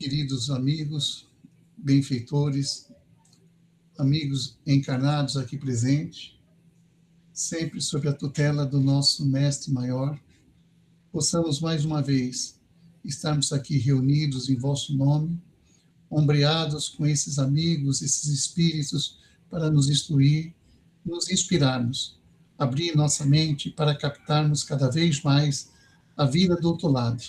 Queridos amigos, benfeitores, amigos encarnados aqui presentes, sempre sob a tutela do nosso Mestre Maior, possamos mais uma vez estarmos aqui reunidos em vosso nome, ombreados com esses amigos, esses espíritos, para nos instruir, nos inspirarmos, abrir nossa mente para captarmos cada vez mais a vida do outro lado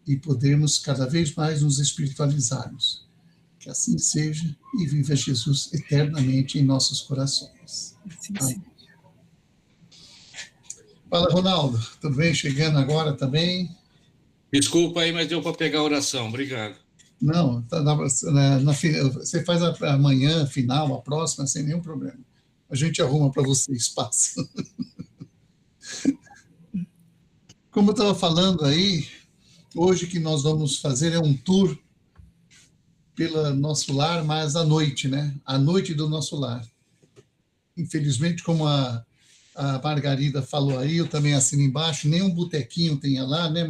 e podermos cada vez mais nos espiritualizarmos. Que assim seja e viva Jesus eternamente em nossos corações. Amém. Fala, Ronaldo, tudo bem? Chegando agora também? Desculpa aí, mas deu para pegar a oração. Obrigado. Não, você faz amanhã, final, a próxima, sem nenhum problema. A gente arruma para você espaço. Como eu estava falando aí, hoje que nós vamos fazer é um tour pelo nosso lar, mas à noite, né? À noite do nosso lar. Infelizmente, como a Margarida falou aí, eu também assino embaixo, nenhum botequinho tem lá, né,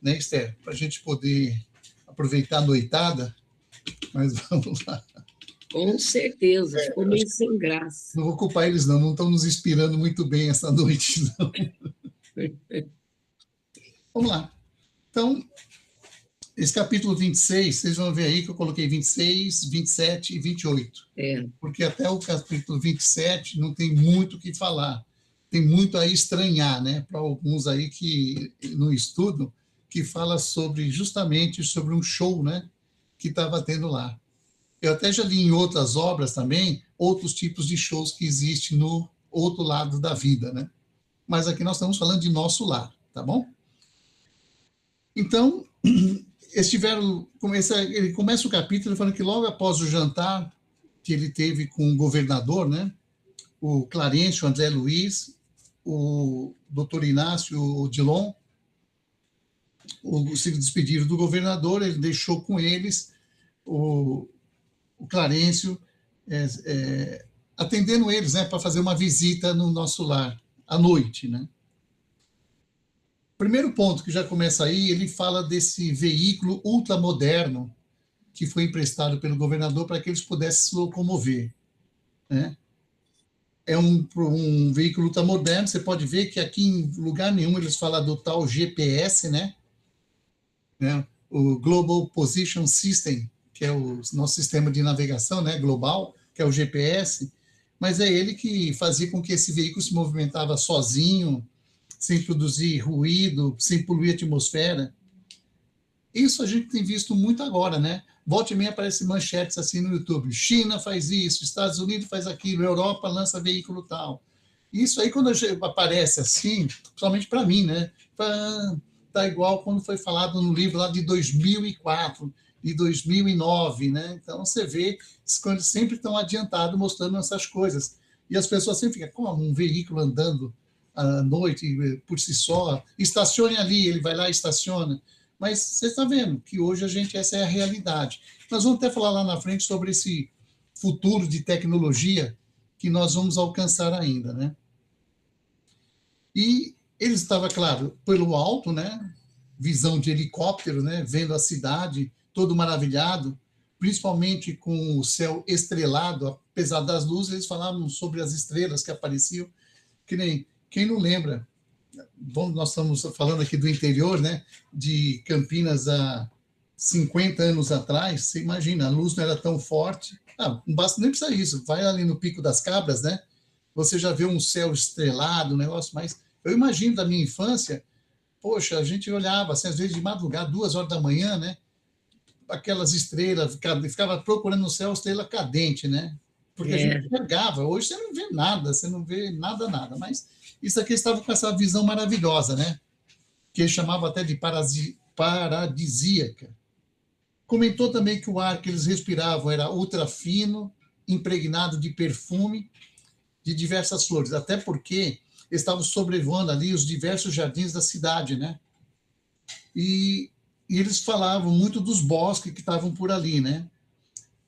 né, Esther? Para a gente poder aproveitar a noitada, mas vamos lá. Com certeza, ficou meio sem graça. Não vou culpar eles, não estão nos inspirando muito bem essa noite, não. Vamos lá. Então, esse capítulo 26, vocês vão ver aí que eu coloquei 26, 27 e 28. Porque até o capítulo 27 não tem muito o que falar. Tem muito a estranhar, né? Para alguns aí que no estudo, que fala justamente sobre um show, né? Que estava tendo lá. Eu até já li em outras obras também, outros tipos de shows que existem no outro lado da vida, né? Mas aqui nós estamos falando de nosso lar, tá bom? Então, ele começa o capítulo falando que logo após o jantar que ele teve com o governador, né, o Clarencio, o André Luiz, o doutor Inácio Odilon, se despediram do governador, ele deixou com eles o Clarencio atendendo eles, né, para fazer uma visita no nosso lar à noite, né. Primeiro ponto que já começa aí, ele fala desse veículo ultramoderno que foi emprestado pelo governador para que eles pudessem se locomover, né? É um veículo ultramoderno, você pode ver que aqui em lugar nenhum eles falam do tal GPS, né? O Global Position System, que é o nosso sistema de navegação, né, global, que é o GPS, mas é ele que fazia com que esse veículo se movimentava sozinho, sem produzir ruído, sem poluir a atmosfera. Isso a gente tem visto muito agora, né? Volta e meia aparecem manchetes assim no YouTube. China faz isso, Estados Unidos faz aquilo, Europa lança veículo tal. Isso aí, quando aparece assim, principalmente para mim, né? Tá igual quando foi falado no livro lá de 2004, de 2009, né? Então, você vê quando eles sempre estão adiantados mostrando essas coisas. E as pessoas sempre ficam, como um veículo andando à noite por si só, estacione ali, ele vai lá e estaciona. Mas você está vendo que hoje essa é a realidade. Nós vamos até falar lá na frente sobre esse futuro de tecnologia que nós vamos alcançar ainda, né? E ele estava, claro, pelo alto, né? Visão de helicóptero, né? Vendo a cidade, todo maravilhado, principalmente com o céu estrelado, apesar das luzes, eles falavam sobre as estrelas que apareciam, que nem quem não lembra. Bom, nós estamos falando aqui do interior, né, de Campinas há 50 anos atrás, você imagina, a luz não era tão forte, não basta nem precisar isso, vai ali no Pico das Cabras, né, você já vê um céu estrelado, um negócio, mas eu imagino da minha infância, poxa, a gente olhava, assim, às vezes de madrugada, 2 horas da manhã, né, aquelas estrelas, ficava procurando no céu estrela cadente, né, porque a gente enxergava, hoje você não vê nada, nada, mas isso aqui estava com essa visão maravilhosa, né? Que ele chamava até de paradisíaca. Comentou também que o ar que eles respiravam era ultra fino, impregnado de perfume de diversas flores, até porque estavam sobrevoando ali os diversos jardins da cidade, né? E eles falavam muito dos bosques que estavam por ali, né?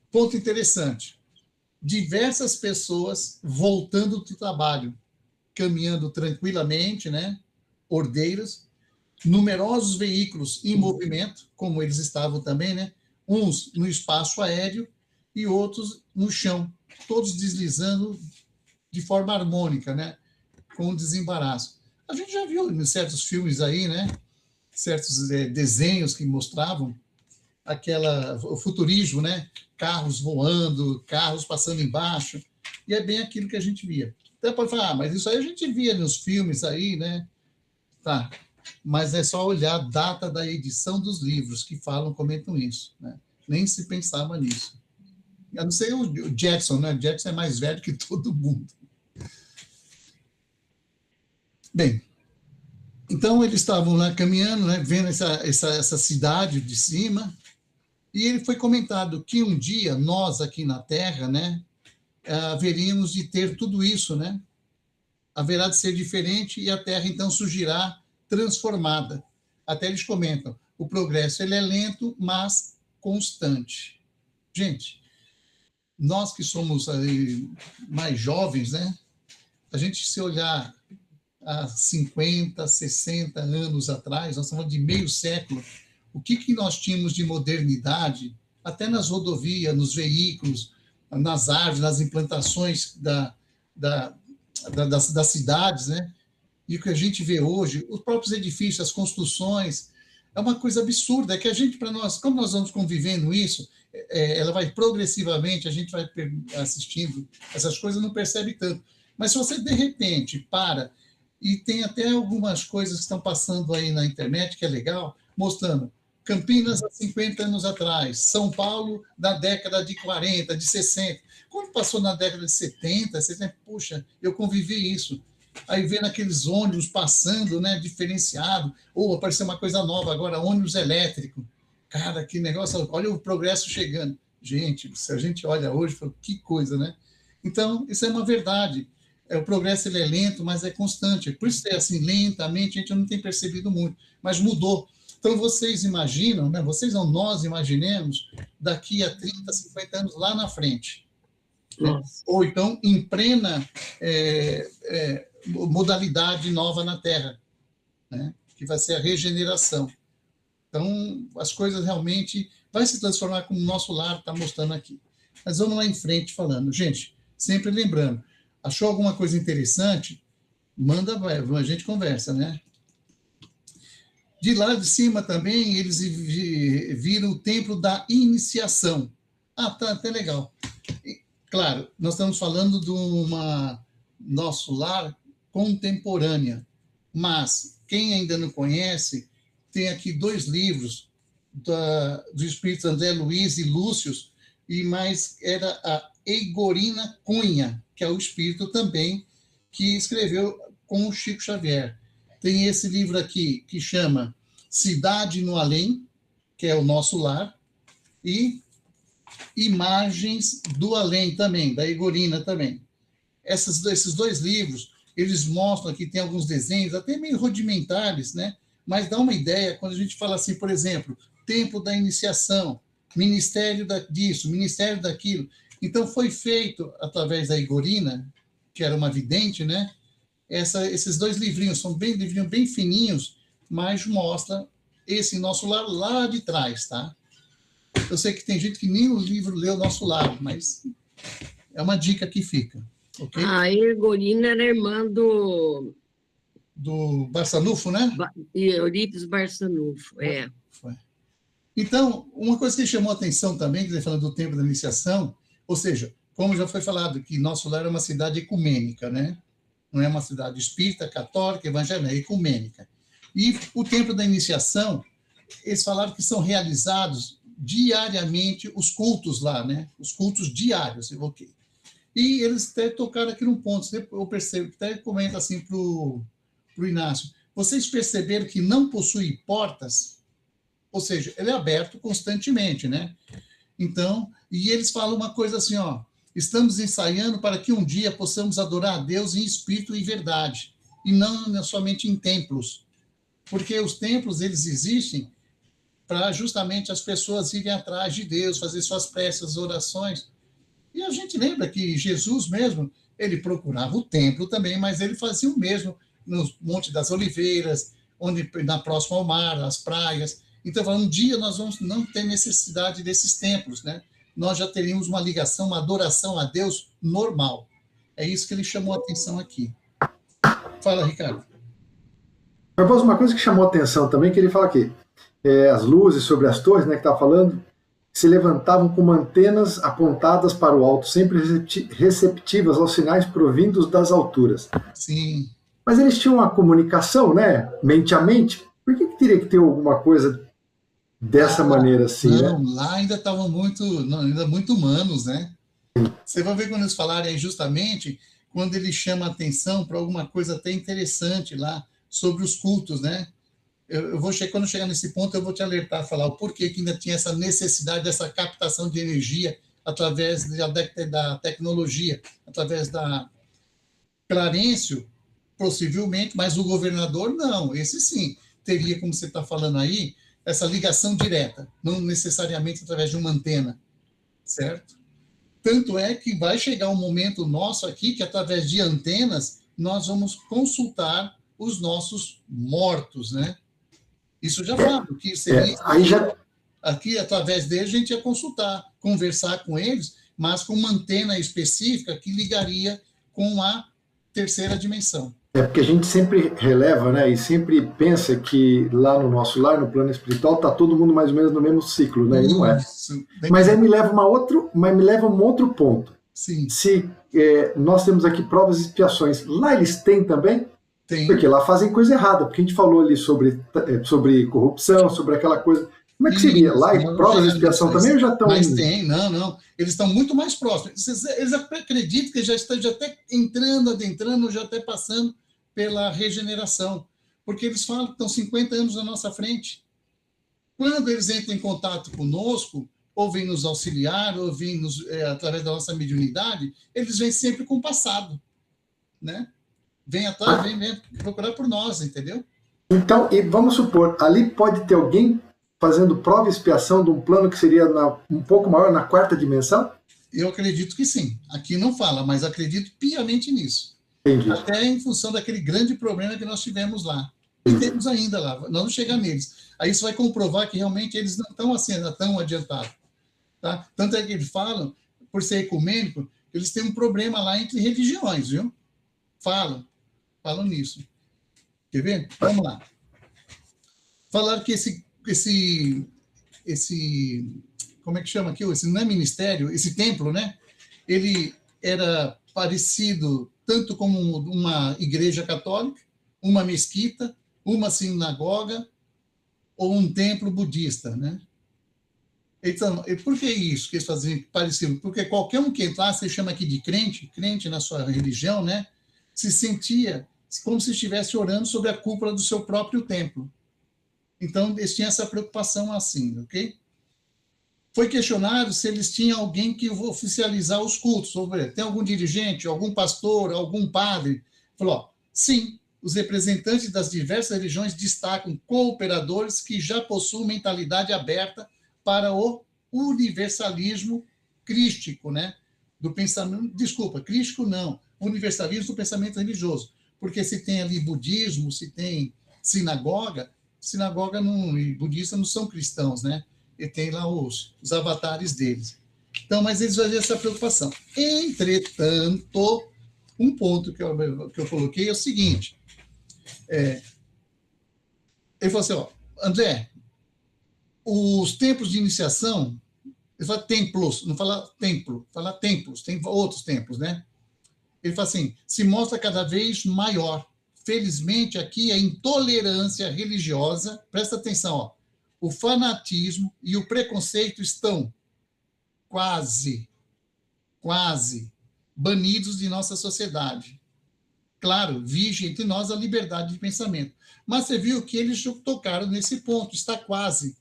Ponto interessante. Diversas pessoas voltando do trabalho, caminhando tranquilamente, né? Ordeiros, numerosos veículos em movimento, como eles estavam também, né? Uns no espaço aéreo e outros no chão, todos deslizando de forma harmônica, né? Com desembaraço. A gente já viu em certos filmes aí, né? Certos desenhos que mostravam o futurismo, né? Carros voando, carros passando embaixo, e é bem aquilo que a gente via. Até pode falar, mas isso aí a gente via nos filmes aí, né? Tá, mas é só olhar a data da edição dos livros que comentam isso, né? Nem se pensava nisso. Eu não sei o Jackson, né? O Jackson é mais velho que todo mundo. Bem, então eles estavam lá caminhando, né? Vendo essa cidade de cima, e ele foi comentado que um dia nós aqui na Terra, né? Haveríamos de ter tudo isso, né? Haverá de ser diferente e a Terra então surgirá transformada. Até eles comentam, o progresso ele é lento, mas constante. Gente, nós que somos aí mais jovens, né? A gente se olhar há 50, 60 anos atrás, nós estamos de meio século, o que nós tínhamos de modernidade, até nas rodovias, nos veículos, nas árvores, nas implantações das cidades, né? E o que a gente vê hoje, os próprios edifícios, as construções, é uma coisa absurda, é que a gente, para nós, como nós vamos convivendo isso, ela vai progressivamente, a gente vai assistindo essas coisas, não percebe tanto. Mas se você, de repente, para, e tem até algumas coisas que estão passando aí na internet, que é legal, mostrando Campinas há 50 anos atrás, São Paulo na década de 40, de 60. Quando passou na década de 70, você tem, puxa, eu convivi isso. Aí vendo aqueles ônibus passando, né, diferenciado, ou apareceu uma coisa nova agora, ônibus elétrico. Cara, que negócio, olha o progresso chegando. Gente, se a gente olha hoje, que coisa, né? Então, isso é uma verdade. O progresso ele é lento, mas é constante. Por isso é assim, lentamente, a gente não tem percebido muito, mas mudou. Então, vocês imaginam, né? Vocês não, nós imaginemos, daqui a 30, 50 anos lá na frente. Né? Ou então, em plena modalidade nova na Terra, né? Que vai ser a regeneração. Então, as coisas realmente vai se transformar como o nosso lar está mostrando aqui. Mas vamos lá em frente falando. Gente, sempre lembrando, achou alguma coisa interessante? Manda, a gente conversa, né? De lá de cima também, eles viram o templo da iniciação. Ah, tá, até legal. Claro, nós estamos falando de nosso lar contemporânea, mas quem ainda não conhece, tem aqui 2 livros do espírito André Luiz e Lúcio, e mais era a Eigorina Cunha, que é o espírito também que escreveu com o Chico Xavier. Tem esse livro aqui que chama Cidade no Além, que é o nosso lar, e Imagens do Além também, da Eigorina também. Esses 2 livros, eles mostram aqui, tem alguns desenhos, até meio rudimentares, né? Mas dá uma ideia, quando a gente fala assim, por exemplo, Templo da Iniciação, Ministério disso, Ministério daquilo. Então, foi feito, através da Eigorina, que era uma vidente, né? Esses 2 livrinhos, são livrinhos bem fininhos, mas mostra esse nosso lar lá de trás, tá? Eu sei que tem gente que nem o livro leu Nosso Lar, mas é uma dica que fica. Okay? A Eigorina era irmã do Barçanufo, né? Eurípides Barçanufo, é. Foi. Então, uma coisa que chamou a atenção também, que falando do tempo da iniciação, ou seja, como já foi falado, que Nosso Lar é uma cidade ecumênica, né? Não é uma cidade espírita, católica, evangélica, é ecumênica. E o tempo da iniciação, eles falaram que são realizados diariamente os cultos lá, né? Os cultos diários, eu coloquei. E eles até tocaram aqui num ponto, eu percebo, até comenta assim para o Inácio, vocês perceberam que não possui portas? Ou seja, ele é aberto constantemente, né? Então, e eles falam uma coisa assim, ó, estamos ensaiando para que um dia possamos adorar a Deus em espírito e verdade, e não somente em templos, porque os templos, eles existem para justamente as pessoas irem atrás de Deus, fazer suas preces, orações. E a gente lembra que Jesus mesmo, ele procurava o templo também, mas ele fazia o mesmo no Monte das Oliveiras, onde na próxima ao mar, as praias. Então, um dia nós vamos não ter necessidade desses templos, né? Nós já teríamos uma ligação, uma adoração a Deus normal. É isso que ele chamou a atenção aqui. Fala, Ricardo. Barbosa, uma coisa que chamou a atenção também, que ele fala aqui, as luzes sobre as torres, né, que estava falando, se levantavam com antenas apontadas para o alto, sempre receptivas aos sinais provindos das alturas. Sim. Mas eles tinham uma comunicação, né, mente a mente. Por que teria que ter alguma coisa dessa maneira assim, não, né? Lá ainda estavam ainda muito humanos, né? Você vai ver quando eles falarem aí justamente quando ele chama a atenção para alguma coisa até interessante lá sobre os cultos, né? Quando chegar nesse ponto, eu vou te alertar, falar o porquê que ainda tinha essa necessidade dessa captação de energia através da tecnologia, através da Clarencio, possivelmente, mas o governador não, esse sim, teria, como você está falando aí, essa ligação direta, não necessariamente através de uma antena, certo? Tanto é que vai chegar um momento nosso aqui que, através de antenas, nós vamos consultar os nossos mortos, né? Isso já falo, que seria... Aqui, através deles, a gente ia consultar, conversar com eles, mas com uma antena específica que ligaria com a terceira dimensão. Porque a gente sempre releva, né, e sempre pensa que lá no nosso lar, no plano espiritual, está todo mundo mais ou menos no mesmo ciclo, né? E não é. Mas aí me leva a um outro ponto. Sim. Se nós temos aqui provas e expiações, lá eles têm também? Tem. Porque lá fazem coisa errada, porque a gente falou ali sobre corrupção, sobre aquela coisa. Como é que seria? Lá provas e expiação também ou já estão... Mas tem, não. Eles estão muito mais próximos. Eles acreditam que já estão até adentrando, já até passando pela regeneração. Porque eles falam que estão 50 anos na nossa frente. Quando eles entram em contato conosco, ou vêm nos auxiliar, ou vêm através da nossa mediunidade, eles vêm sempre com o passado, né? Vem atrás, vem procurar por nós, entendeu? Então, e vamos supor, ali pode ter alguém fazendo prova e expiação de um plano que seria um pouco maior, na quarta dimensão? Eu acredito que sim. Aqui não fala, mas acredito piamente nisso. Entendi. Até em função daquele grande problema que nós tivemos lá. E temos ainda lá, nós não chegamos neles. Aí isso vai comprovar que realmente eles não estão assim, ainda tão adiantados. Tá? Tanto é que eles falam, por ser ecumênico, eles têm um problema lá entre religiões, viu? Falam nisso. Quer ver? Vamos lá. Falaram que esse como é que chama aqui? Esse não é ministério, esse templo, né? Ele era parecido tanto como uma igreja católica, uma mesquita, uma sinagoga ou um templo budista, né? Então, por que isso que eles faziam parecido? Porque qualquer um que entrasse, você chama aqui de crente na sua religião, né? Se sentia como se estivesse orando sobre a cúpula do seu próprio templo. Então, eles tinham essa preocupação assim, ok? Foi questionado se eles tinham alguém que oficializar os cultos. Tem algum dirigente, algum pastor, algum padre? Falou, sim, os representantes das diversas religiões destacam cooperadores que já possuem mentalidade aberta para o universalismo crístico, né? Do pensamento, crístico não, universalismo do pensamento religioso. Porque se tem ali budismo, se tem sinagoga e budista não são cristãos, né? E tem lá os avatares deles. Então, mas eles faziam essa preocupação. Entretanto, um ponto que eu coloquei é o seguinte. Ele falou assim, André, os templos de iniciação, ele fala templos, não fala templo, fala templos, tem outros templos, né? Ele fala assim, se mostra cada vez maior. Felizmente, aqui a intolerância religiosa, presta atenção, o fanatismo e o preconceito estão quase banidos de nossa sociedade. Claro, vige entre nós a liberdade de pensamento. Mas você viu que eles tocaram nesse ponto, está quase.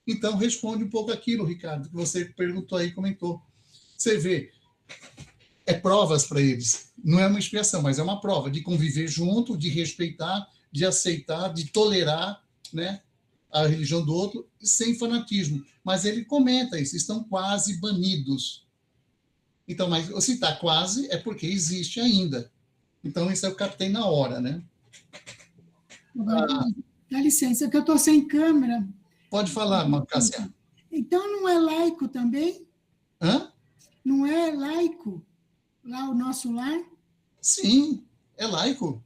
Então, responde um pouco aquilo, Ricardo, que você perguntou aí, comentou. Você vê, provas para eles. Não é uma expiação, mas é uma prova de conviver junto, de respeitar, de aceitar, de tolerar, né, a religião do outro, sem fanatismo. Mas ele comenta isso, estão quase banidos. Então, mas se está quase, é porque existe ainda. Então, isso eu captei na hora, né? Dá licença, que eu estou sem câmera. Pode falar, Cássia. Então, não é laico também? Hã? Não é laico lá o nosso lar? Sim, é laico.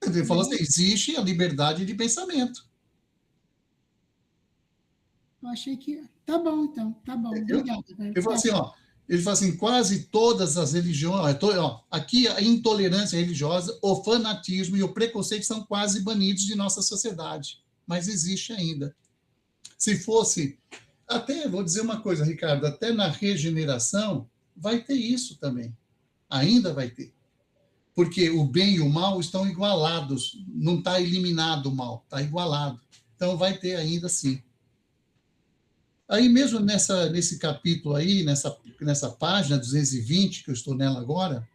Ele falou assim, existe a liberdade de pensamento. Eu achei que... Tá bom, então. Tá bom. Obrigada. Ele falou assim, ele fala assim, quase todas as religiões, aqui a intolerância religiosa, o fanatismo e o preconceito são quase banidos de nossa sociedade, mas existe ainda. Se fosse, até, vou dizer uma coisa, Ricardo, até na regeneração vai ter isso também, ainda vai ter, porque o bem e o mal estão igualados, não está eliminado o mal, está igualado, então vai ter ainda sim. Aí mesmo nesse capítulo aí, nessa página 220, que eu estou nela agora,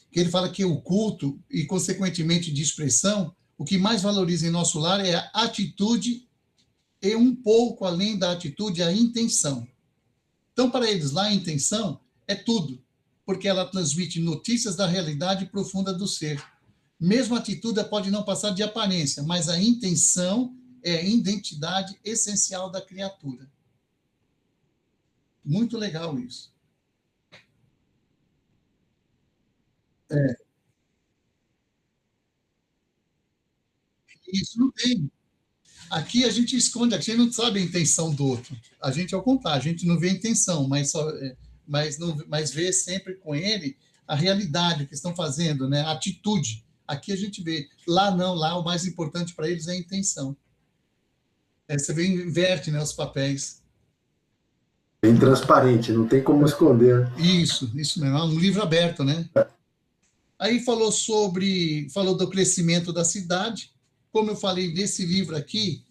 que ele fala que o culto e, consequentemente, de expressão, o que mais valoriza em nosso lar é a atitude e, um pouco além da atitude, a intenção. Então, para eles lá, a intenção é tudo, porque ela transmite notícias da realidade profunda do ser. Mesmo a atitude pode não passar de aparência, mas a intenção é a identidade essencial da criatura. Muito legal isso. Isso não tem. Aqui a gente esconde, aqui a gente não sabe a intenção do outro. A gente, ao contrário, a gente não vê a intenção, mas vê sempre com ele a realidade, o que estão fazendo, né? A atitude. Aqui a gente vê. Lá não, lá o mais importante para eles é a intenção. Você vê, inverte, né, os papéis. Bem transparente, não tem como esconder. Isso mesmo, é um livro aberto, né? Aí falou do crescimento da cidade. Como eu falei nesse livro aqui,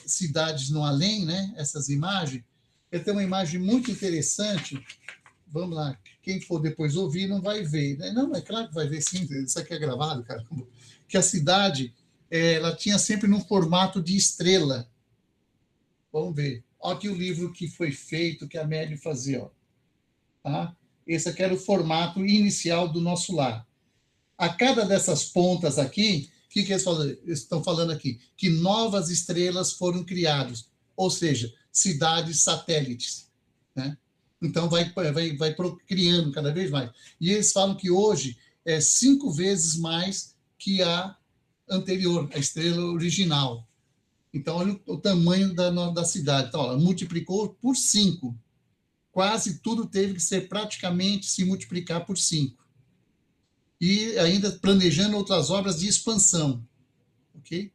Cidades no Além, né? Essas imagens. Ele tem uma imagem muito interessante. Vamos lá, quem for depois ouvir não vai ver, né? Não, é claro que vai ver sim, isso aqui é gravado, cara. Que a cidade, ela tinha sempre num formato de estrela. Vamos ver. Olha aqui o livro que foi feito, que a Amélie fazia. Ó. Tá? Esse aqui era o formato inicial do nosso lar. A cada dessas pontas aqui, o que eles estão falando aqui? Que novas estrelas foram criadas, ou seja, cidades satélites. Né? Então, vai criando cada vez mais. E eles falam que hoje é 5 vezes mais que a anterior, a estrela original. Então, olha o tamanho da cidade. Então, ela multiplicou por 5. Quase tudo teve que ser praticamente se multiplicar por 5. E ainda planejando outras obras de expansão. Ok?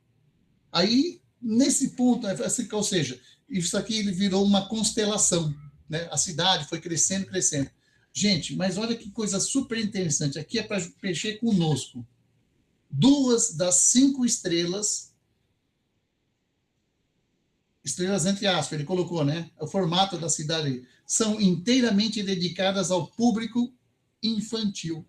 Aí, nesse ponto, ou seja, isso aqui ele virou uma constelação. Né? A cidade foi crescendo, crescendo. Gente, mas olha que coisa super interessante. Aqui é para mexer conosco. 2 das 5 estrelas entre aspas, ele colocou, né? O formato da cidade, são inteiramente dedicadas ao público infantil.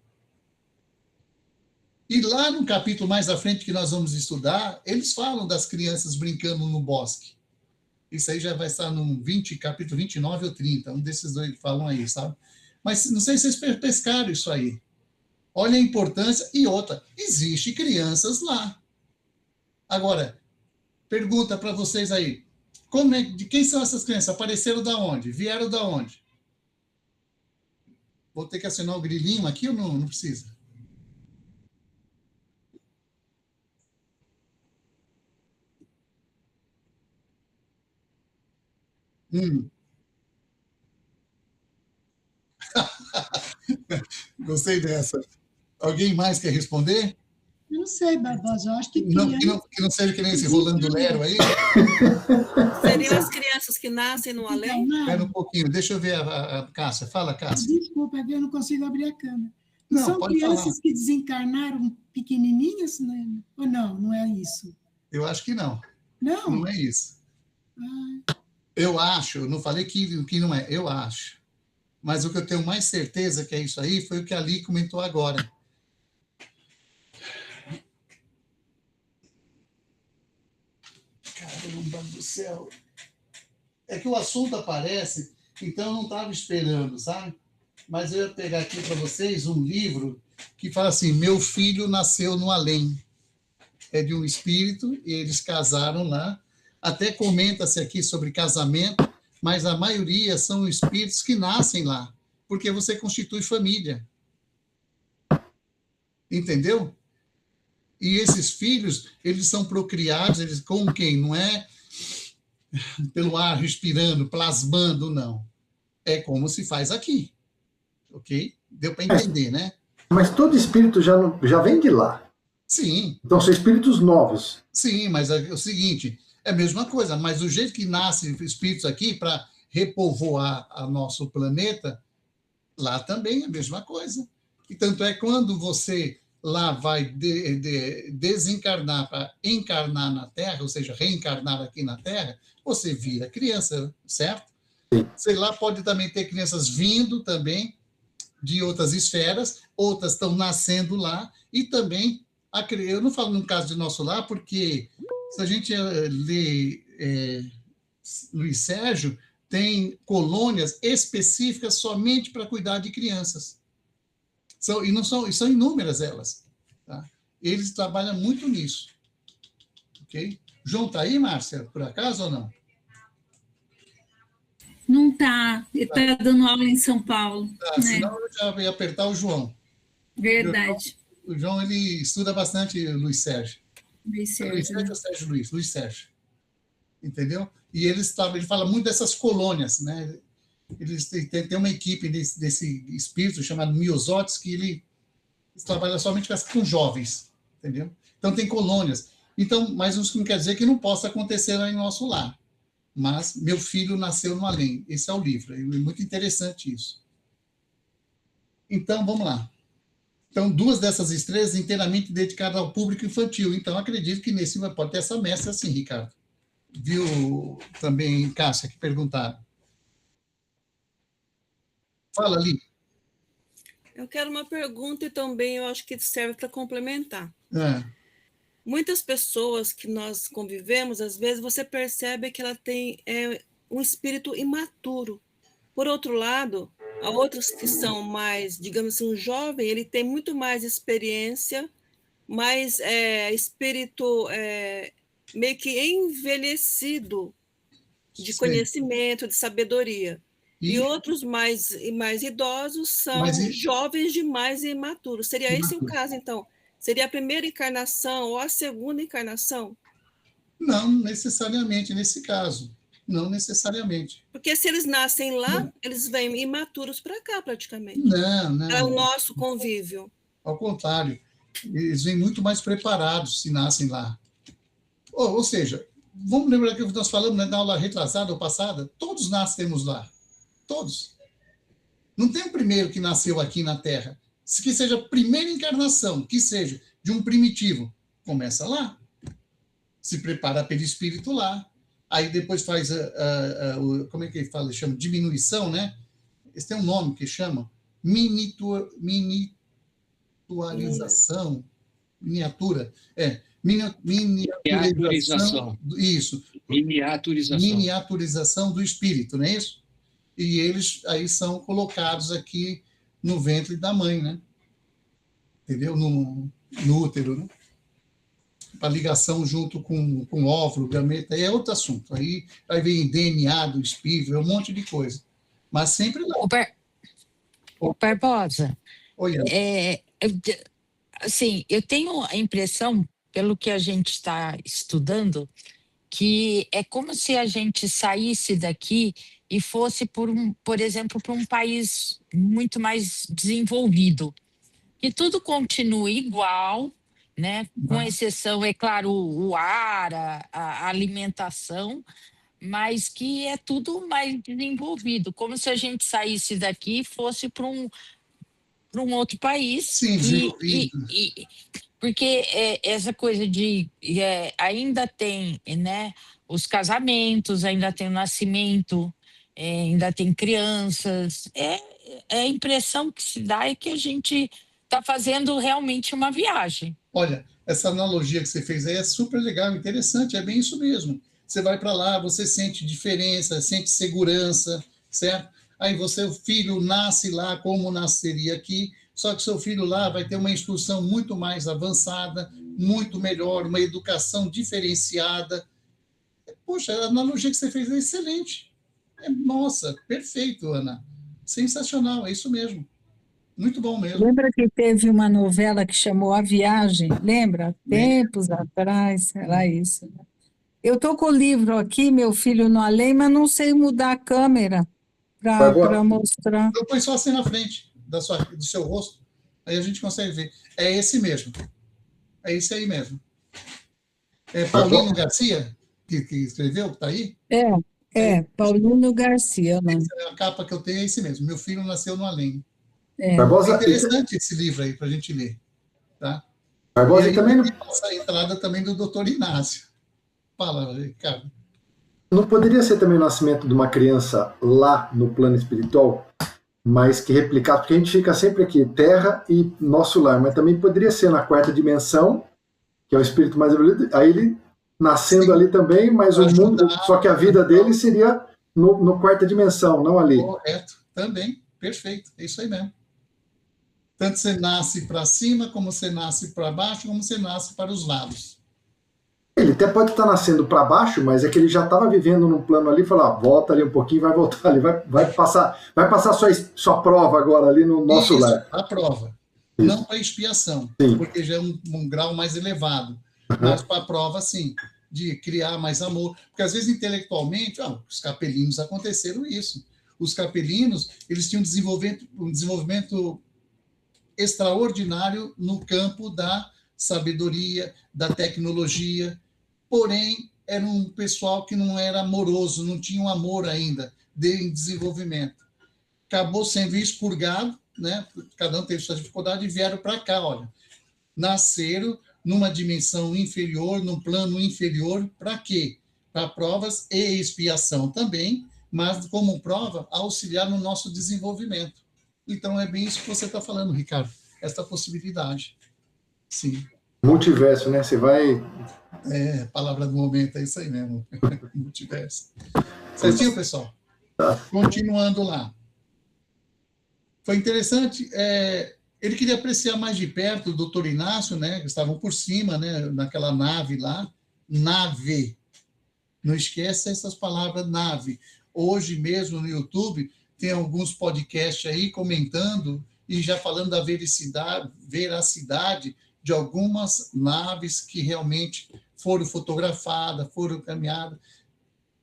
E lá no capítulo mais à frente que nós vamos estudar, eles falam das crianças brincando no bosque. Isso aí já vai estar no capítulo 29 ou 30, um desses dois que falam aí, sabe? Mas não sei se vocês pescaram isso aí. Olha a importância. E outra, existe crianças lá. Agora, pergunta para vocês aí, de quem são essas crianças? Apareceram da onde? Vieram da onde? Vou ter que assinar o grilinho aqui ou não precisa? Gostei dessa. Alguém mais quer responder? Eu não sei, Barbosa, eu acho que que não seja que nem esse Rolando Lero aí? Seriam as crianças que nascem no além? Espera um pouquinho, deixa eu ver a Cássia. Fala, Cássia. Desculpa, eu não consigo abrir a câmera. Não, são pode crianças falar. Que desencarnaram pequenininhas? Né? Ou não? Não é isso? Eu acho que não. Não? Não é isso. Eu acho, eu não falei que não é, eu acho. Mas o que eu tenho mais certeza que é isso aí foi o que a Ali comentou agora. Caramba do céu. É que o assunto aparece, então eu não estava esperando, sabe? Mas eu ia pegar aqui para vocês um livro que fala assim, Meu Filho Nasceu no Além. é de um espírito, e eles casaram lá. Até comenta-se aqui sobre casamento, mas a maioria são espíritos que nascem lá, porque você constitui família. Entendeu? E esses filhos, eles são procriados, eles com quem? Não é pelo ar respirando, plasmando, não. É como se faz aqui. Ok? Deu para entender, né? Mas todo espírito já vem de lá. Sim. Então são espíritos novos. Sim, mas é o seguinte, é a mesma coisa, mas o jeito que nascem espíritos aqui para repovoar o nosso planeta, lá também é a mesma coisa. E tanto é quando você lá vai desencarnar para encarnar na Terra, ou seja, reencarnar aqui na Terra, você vira criança, certo? Sei lá, pode também ter crianças vindo também de outras esferas, outras estão nascendo lá, e também, eu não falo no caso de nosso lar, porque se a gente lê Luiz Sérgio, tem colônias específicas somente para cuidar de crianças. São inúmeras elas. Tá? Eles trabalham muito nisso. Ok? João está aí, Márcia, por acaso ou não? Não está. Ele está dando aula em São Paulo. Tá, né? senão eu já ia apertar o João. Verdade. O João, ele estuda bastante Luiz Sérgio. Luiz Luiz Sérgio. Sérgio ou Sérgio Luiz? Luiz Sérgio. Entendeu? E ele fala muito dessas colônias, né? Eles têm uma equipe desse espírito chamado Miosotes, que ele trabalha somente com jovens, entendeu? Então tem colônias. Então, mas isso não quer dizer que não possa acontecer lá em nosso lar. Mas meu filho nasceu no além. Esse é o livro. É muito interessante isso. Então, vamos lá. Então, 2 dessas estrelas inteiramente dedicadas ao público infantil. Então, acredito que nesse pode ter essa mestra assim, Ricardo. Viu também, Cássia, que perguntaram. Fala ali. Eu quero uma pergunta e também eu acho que serve para complementar. Muitas pessoas que nós convivemos, às vezes você percebe que ela tem um espírito imaturo. Por outro lado, há outros que são mais, digamos assim, um jovem, ele tem muito mais experiência, mais espírito meio que envelhecido de Sim. conhecimento, de sabedoria. E outros mais idosos são jovens demais e imaturos. Seria esse o caso, então? Seria a primeira encarnação ou a segunda encarnação? Não necessariamente nesse caso. Não necessariamente. Porque se eles nascem lá, eles vêm imaturos para cá, praticamente. Não. Para o nosso convívio. Ao contrário. Eles vêm muito mais preparados se nascem lá. Ou seja, vamos lembrar que nós falamos, né, na aula retrasada ou passada, todos nascemos lá. Todos. Não tem um primeiro que nasceu aqui na Terra. Que seja a primeira encarnação, que seja de um primitivo, começa lá. Se prepara pelo espírito lá. Aí depois faz como é que ele fala? Chama diminuição, né? Esse tem um nome que chama miniaturização. Miniatura. Miniaturização. Isso. Miniaturização do espírito, não é isso? E eles aí são colocados aqui no ventre da mãe, né? Entendeu? No útero, né? Para ligação junto com o óvulo, gameta, aí é outro assunto. Aí vem DNA do espírito, é um monte de coisa. Mas sempre lá. O Barbosa, Oi, assim, eu tenho a impressão, pelo que a gente está estudando, que é como se a gente saísse daqui e fosse, por exemplo, para um país muito mais desenvolvido. Que tudo continue igual, né? Com exceção, é claro, o ar, a alimentação, mas que é tudo mais desenvolvido, como se a gente saísse daqui e fosse para um outro país. Sim, desenvolvido. Porque essa coisa de ainda tem, né, os casamentos, ainda tem o nascimento, ainda tem crianças. A impressão que se dá é que a gente está fazendo realmente uma viagem. Olha, essa analogia que você fez aí é super legal, interessante, é bem isso mesmo. Você vai para lá, você sente diferença, sente segurança, certo? Aí o filho nasce lá como nasceria aqui, só que seu filho lá vai ter uma instrução muito mais avançada, muito melhor, uma educação diferenciada. Poxa, a analogia que você fez é excelente. Nossa, perfeito, Ana. Sensacional, é isso mesmo. Muito bom mesmo. Lembra que teve uma novela que chamou A Viagem? Lembra? Tempos atrás, era isso. Eu estou com o livro aqui, meu filho, no além, mas não sei mudar a câmera para mostrar. Eu põe só assim na frente do seu rosto, aí a gente consegue ver. É esse mesmo. É esse aí mesmo. É Paulino Garcia, que escreveu, que está aí? Paulino Garcia. Né? A capa que eu tenho é esse mesmo. Meu filho nasceu no além. É interessante esse livro aí para a gente ler. Tá? Barbosa, e aí também tem essa entrada também do Dr. Inácio. Fala, Ricardo. Não poderia ser também o nascimento de uma criança lá no plano espiritual, mas que replicasse, porque a gente fica sempre aqui, terra e nosso lar, mas também poderia ser na quarta dimensão, que é o espírito mais evoluído, aí ele nascendo ali também, mas o mundo, só que a vida dele seria no quarta dimensão, não ali. Correto, também, perfeito, é isso aí mesmo. Tanto você nasce para cima, como você nasce para baixo, como você nasce para os lados. Ele até pode estar nascendo para baixo, mas é que ele já estava vivendo num plano ali, falar, volta ali um pouquinho, vai voltar ali, vai passar sua prova agora ali no nosso lar. A prova. Isso. Não para expiação, sim, porque já é um grau mais elevado. Mas para a prova, sim, de criar mais amor. Porque às vezes intelectualmente, os capelinos aconteceram isso. Os capelinos, eles tinham um desenvolvimento extraordinário no campo da sabedoria, da tecnologia, porém, era um pessoal que não era amoroso, não tinha um amor ainda em desenvolvimento. Acabou sendo expurgado, né? Cada um teve sua dificuldade e vieram para cá, olha. Nasceram numa dimensão inferior, num plano inferior, para quê? Para provas e expiação também, mas como prova, auxiliar no nosso desenvolvimento. Então, é bem isso que você está falando, Ricardo, essa possibilidade. Sim. Multiverso, né? Você vai... A palavra do momento é isso aí mesmo. Multiverso. Certinho, pessoal? Tá. Continuando lá. Foi interessante, ele queria apreciar mais de perto o doutor Inácio, né? Que estavam por cima, né? Naquela nave lá. Nave. Não esqueça essas palavras, nave. Hoje mesmo no YouTube tem alguns podcasts aí comentando e já falando da veracidade de algumas naves que realmente foram fotografadas, foram caminhadas.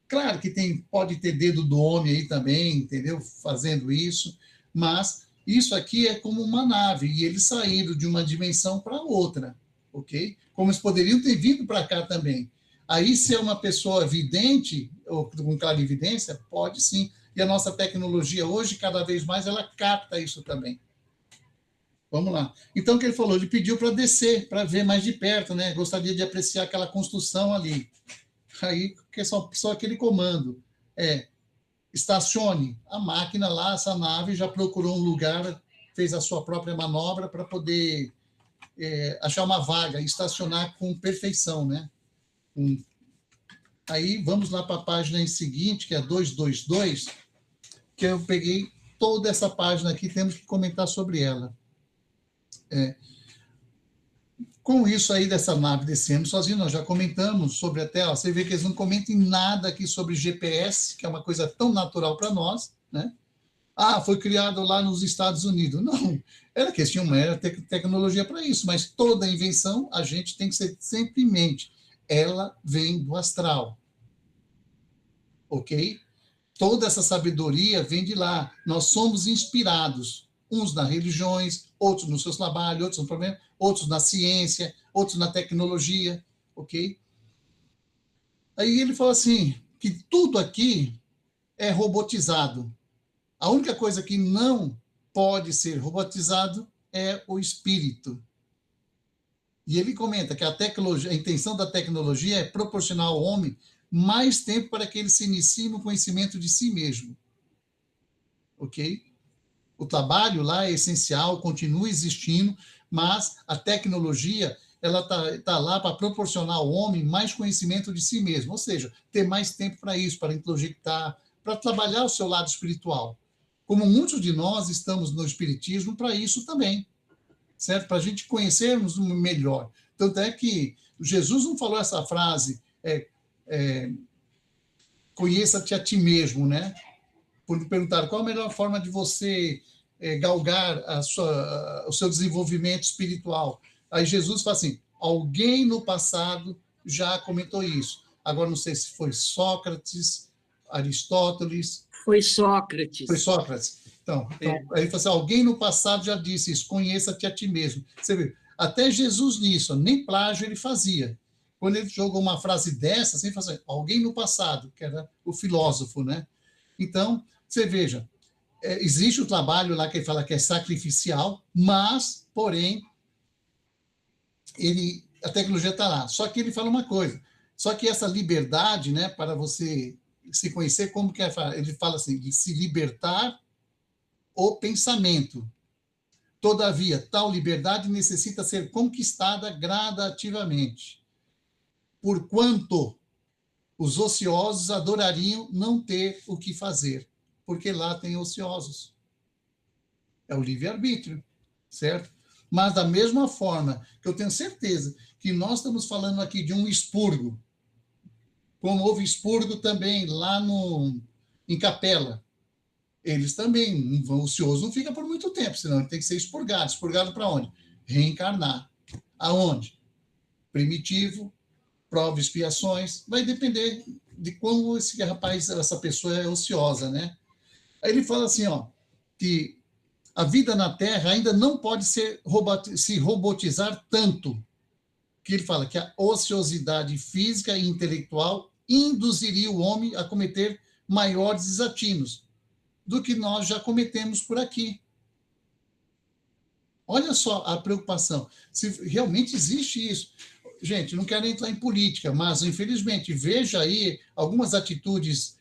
Claro que pode ter dedo do homem aí também, entendeu? Fazendo isso, mas isso aqui é como uma nave, e eles saíram de uma dimensão para outra, ok? Como eles poderiam ter vindo para cá também. Aí, se é uma pessoa vidente, ou com clarividência, pode sim. E a nossa tecnologia hoje, cada vez mais, ela capta isso também. Vamos lá. Então, o que ele falou? Ele pediu para descer, para ver mais de perto, né? Gostaria de apreciar aquela construção ali. Aí, que é só aquele comando. Estacione a máquina lá, essa nave já procurou um lugar, fez a sua própria manobra para poder achar uma vaga, estacionar com perfeição, né? Aí, vamos lá para a página em seguinte, que é 222, que eu peguei toda essa página aqui, temos que comentar sobre ela. Com isso aí dessa nave descendo sozinho, nós já comentamos sobre a tela. Você vê que eles não comentam nada aqui sobre GPS, que é uma coisa tão natural para nós, né? Foi criado lá nos Estados Unidos. Não, era que eles tinham tecnologia para isso, mas toda invenção a gente tem que ser sempre em mente. Ela vem do astral. Ok? Toda essa sabedoria vem de lá. Nós somos inspirados, uns nas religiões, outros nos seus trabalhos, outros no problema, outros na ciência, outros na tecnologia, ok? Aí ele falou assim, que tudo aqui é robotizado. A única coisa que não pode ser robotizado é o espírito. E ele comenta que a intenção da tecnologia é proporcionar ao homem mais tempo para que ele se inicie no conhecimento de si mesmo. Ok? O trabalho lá é essencial, continua existindo, mas a tecnologia ela tá lá para proporcionar ao homem mais conhecimento de si mesmo, ou seja, ter mais tempo para isso, para introjetar, para trabalhar o seu lado espiritual. Como muitos de nós estamos no espiritismo para isso também, certo? Para a gente conhecermos melhor. Tanto é que Jesus não falou essa frase, conheça-te a ti mesmo, né? Por me perguntar qual a melhor forma de você galgar o seu desenvolvimento espiritual. Aí Jesus fala assim, alguém no passado já comentou isso. Agora, não sei se foi Sócrates, Aristóteles... Foi Sócrates. Foi Sócrates. Então aí ele fala assim, alguém no passado já disse isso, conheça-te a ti mesmo. Você vê, até Jesus nisso, nem plágio ele fazia. Quando ele jogou uma frase dessa, assim, ele fala assim, alguém no passado, que era o filósofo, né? Então, você veja, existe o trabalho lá que ele fala que é sacrificial, mas, porém, a tecnologia está lá. Só que ele fala uma coisa, só que essa liberdade, né, para você se conhecer, como que é? Ele fala assim, de se libertar o pensamento. Todavia, tal liberdade necessita ser conquistada gradativamente. Porquanto os ociosos adorariam não ter o que fazer, porque lá tem ociosos. É o livre-arbítrio, certo? Mas da mesma forma que eu tenho certeza que nós estamos falando aqui de um expurgo, como houve expurgo também lá em Capela. Eles também, o ocioso não fica por muito tempo, senão ele tem que ser expurgado. Expurgado para onde? Reencarnar. Aonde? Primitivo, prova, expiações, vai depender de como essa pessoa é ociosa, né? Aí ele fala assim, ó, que a vida na Terra ainda não pode se robotizar tanto, que ele fala que a ociosidade física e intelectual induziria o homem a cometer maiores desatinos do que nós já cometemos por aqui. Olha só a preocupação, se realmente existe isso. Gente, não quero entrar em política, mas, infelizmente, veja aí algumas atitudes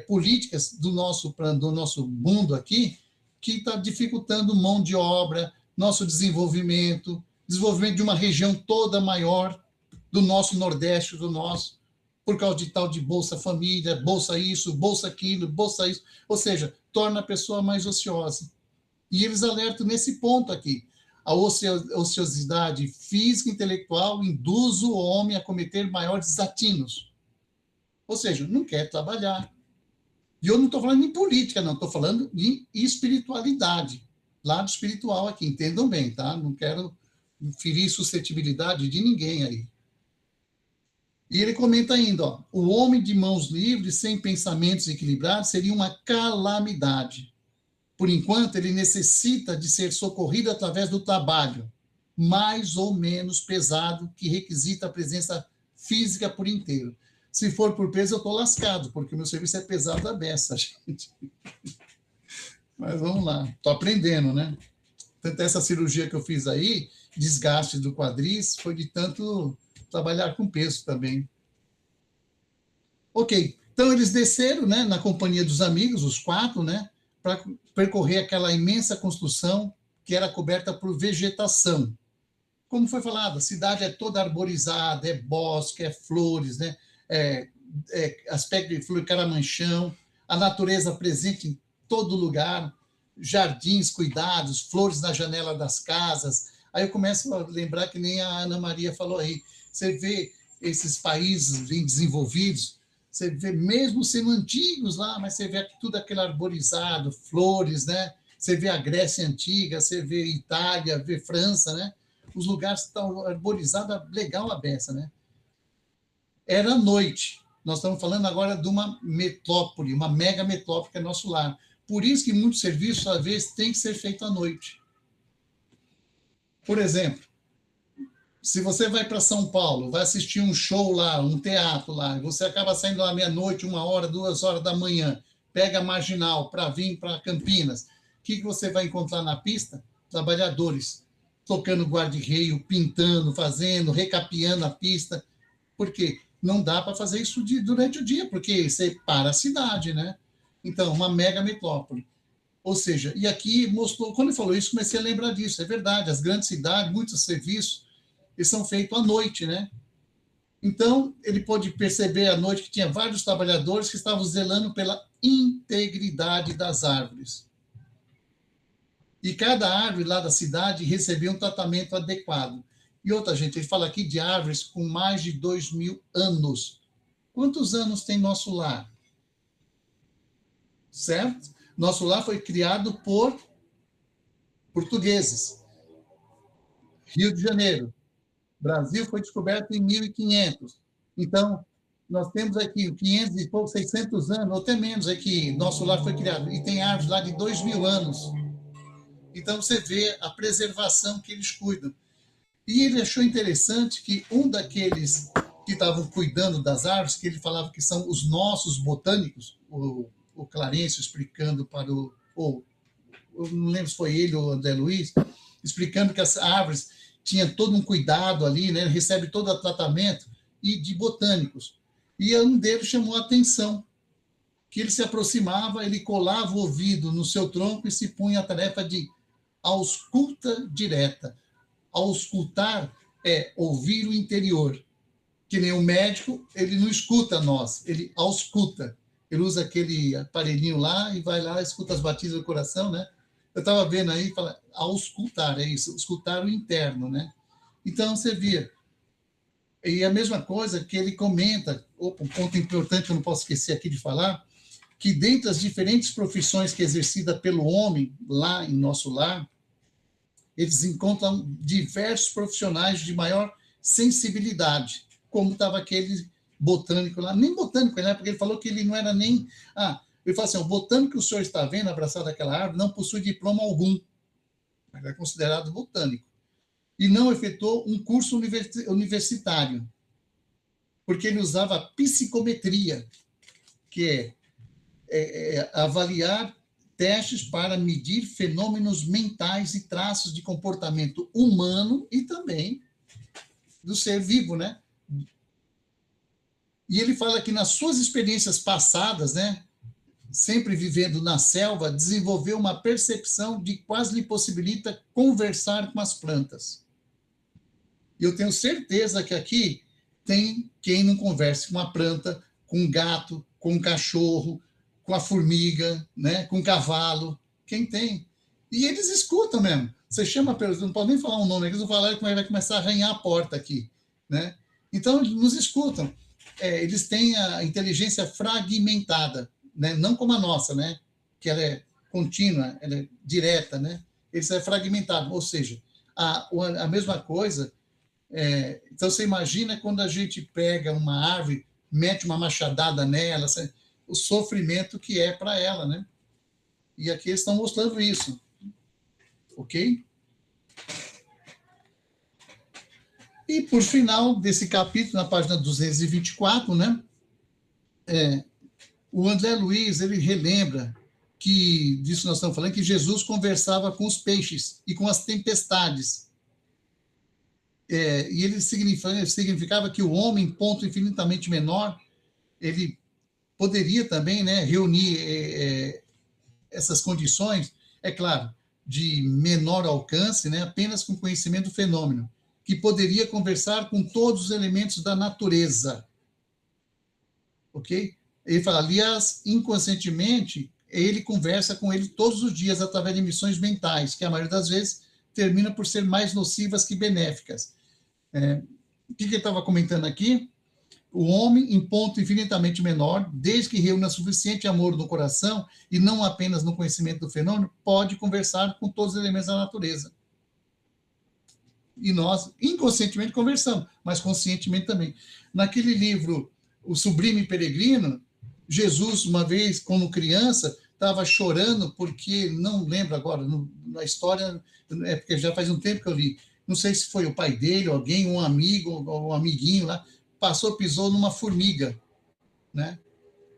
políticas do nosso mundo aqui que está dificultando mão de obra, nosso desenvolvimento de uma região toda maior, do nosso Nordeste, por causa de tal de Bolsa Família, Bolsa isso, Bolsa aquilo, Bolsa isso, ou seja, torna a pessoa mais ociosa. E eles alertam nesse ponto aqui. A ociosidade física e intelectual induz o homem a cometer maiores desatinos. Ou seja, não quer trabalhar. E eu não estou falando em política, não, estou falando de espiritualidade. Lado espiritual aqui, entendam bem, tá? Não quero ferir suscetibilidade de ninguém aí. E ele comenta ainda, ó, o homem de mãos livres, sem pensamentos equilibrados, seria uma calamidade. Por enquanto, ele necessita de ser socorrido através do trabalho, mais ou menos pesado, que requisita a presença física por inteiro. Se for por peso, eu estou lascado, porque o meu serviço é pesado da beça, gente. Mas vamos lá, estou aprendendo, né? Tanto essa cirurgia que eu fiz aí, desgaste do quadris, foi de tanto trabalhar com peso também. Ok, então eles desceram, né, na companhia dos amigos, os 4, né, para percorrer aquela imensa construção que era coberta por vegetação. Como foi falado, a cidade é toda arborizada, é bosque, é flores, né, aspecto de flor, caramanchão, a natureza presente em todo lugar, jardins cuidados, flores na janela das casas. Aí eu começo a lembrar que nem a Ana Maria falou aí, você vê esses países bem desenvolvidos, você vê mesmo sendo antigos lá, mas você vê tudo aquele arborizado, flores, né? Você vê a Grécia Antiga, você vê Itália, vê França, né? Os lugares estão arborizados, legal a beça, né? Era noite. Nós estamos falando agora de uma metrópole, uma mega metrópole que é nosso lar. Por isso que muitos serviços, às vezes, têm que ser feitos à noite. Por exemplo, se você vai para São Paulo, vai assistir um show lá, um teatro lá, você acaba saindo lá meia-noite, 1 hora, 2 horas da manhã, pega a marginal para vir para Campinas, o que você vai encontrar na pista? Trabalhadores, tocando guarda-reio, pintando, fazendo, recapeando a pista. Por quê? Não dá para fazer isso durante o dia, porque você para a cidade, né? Então, uma mega metrópole. Ou seja, e aqui mostrou, quando ele falou isso, comecei a lembrar disso, é verdade, as grandes cidades, muitos serviços, eles são feitos à noite, né? Então, ele pôde perceber à noite que tinha vários trabalhadores que estavam zelando pela integridade das árvores. E cada árvore lá da cidade recebia um tratamento adequado. E outra, gente, ele fala aqui de árvores com mais de 2.000 anos. Quantos anos tem nosso lar? Certo? Nosso lar foi criado por portugueses. Rio de Janeiro. Brasil foi descoberto em 1500. Então, nós temos aqui 500 e pouco, 600 anos, ou até menos, que nosso lar foi criado. E tem árvores lá de 2.000 anos. Então, você vê a preservação que eles cuidam. E ele achou interessante que um daqueles que estavam cuidando das árvores, que ele falava que são os nossos botânicos, o Clarencio explicando para eu não lembro se foi ele ou o André Luiz, explicando que as árvores tinham todo um cuidado ali, né? Recebe todo o tratamento, e de botânicos. E um deles chamou a atenção, que ele se aproximava, ele colava o ouvido no seu tronco e se punha a tarefa de ausculta direta. Auscultar é ouvir o interior. Que nem o médico, ele não escuta nós, ele ausculta. Ele usa aquele aparelhinho lá e vai lá, escuta as batidas do coração, né? Eu estava vendo aí, fala, auscultar, é isso, escutar o interno, né? Então, você via. E a mesma coisa que ele comenta, um ponto importante que eu não posso esquecer aqui de falar, que dentre as diferentes profissões que é exercida pelo homem lá em nosso lar, eles encontram diversos profissionais de maior sensibilidade, como estava aquele botânico lá, nem botânico, né? Porque ele falou que ele não era nem... ele falou assim, o botânico que o senhor está vendo abraçado àquela árvore não possui diploma algum, mas é considerado botânico, e não efetuou um curso universitário, porque ele usava psicometria, que é avaliar testes para medir fenômenos mentais e traços de comportamento humano e também do ser vivo, né? E ele fala que nas suas experiências passadas, né, sempre vivendo na selva, desenvolveu uma percepção de que quase lhe possibilita conversar com as plantas. E eu tenho certeza que aqui tem quem não converse com a planta, com um gato, com um cachorro, com a formiga, né, com o cavalo. Quem tem? E eles escutam mesmo. Você chama, não pode nem falar um nome, eles vão falar que vai começar a arranhar a porta aqui, né? Então, eles nos escutam. Eles têm a inteligência fragmentada, né? Não como a nossa, né? Que ela é contínua, ela é direta, né? Eles é fragmentado, ou seja, a mesma coisa. Então, você imagina quando a gente pega uma árvore, mete uma machadada nela, o sofrimento que é para ela, né? E aqui eles estão mostrando isso. Ok? E, por final desse capítulo, na página 224, né? O André Luiz, ele relembra que, disso que nós estamos falando, que Jesus conversava com os peixes e com as tempestades. E ele significava que o homem, em ponto infinitamente menor, ele poderia também, né, reunir essas condições, é claro, de menor alcance, né, apenas com conhecimento do fenômeno, que poderia conversar com todos os elementos da natureza. Ok? Ele fala, aliás, inconscientemente, ele conversa com ele todos os dias através de emissões mentais, que a maioria das vezes termina por ser mais nocivas que benéficas. O que ele estava comentando aqui? O homem, em ponto infinitamente menor, desde que reúna suficiente amor no coração e não apenas no conhecimento do fenômeno, pode conversar com todos os elementos da natureza. E nós, inconscientemente, conversamos, mas conscientemente também. Naquele livro, O Sublime Peregrino, Jesus, uma vez, como criança, estava chorando porque, não lembro agora, na história, porque já faz um tempo que eu li, não sei se foi o pai dele, alguém, um amigo, ou um amiguinho lá, pisou numa formiga, né?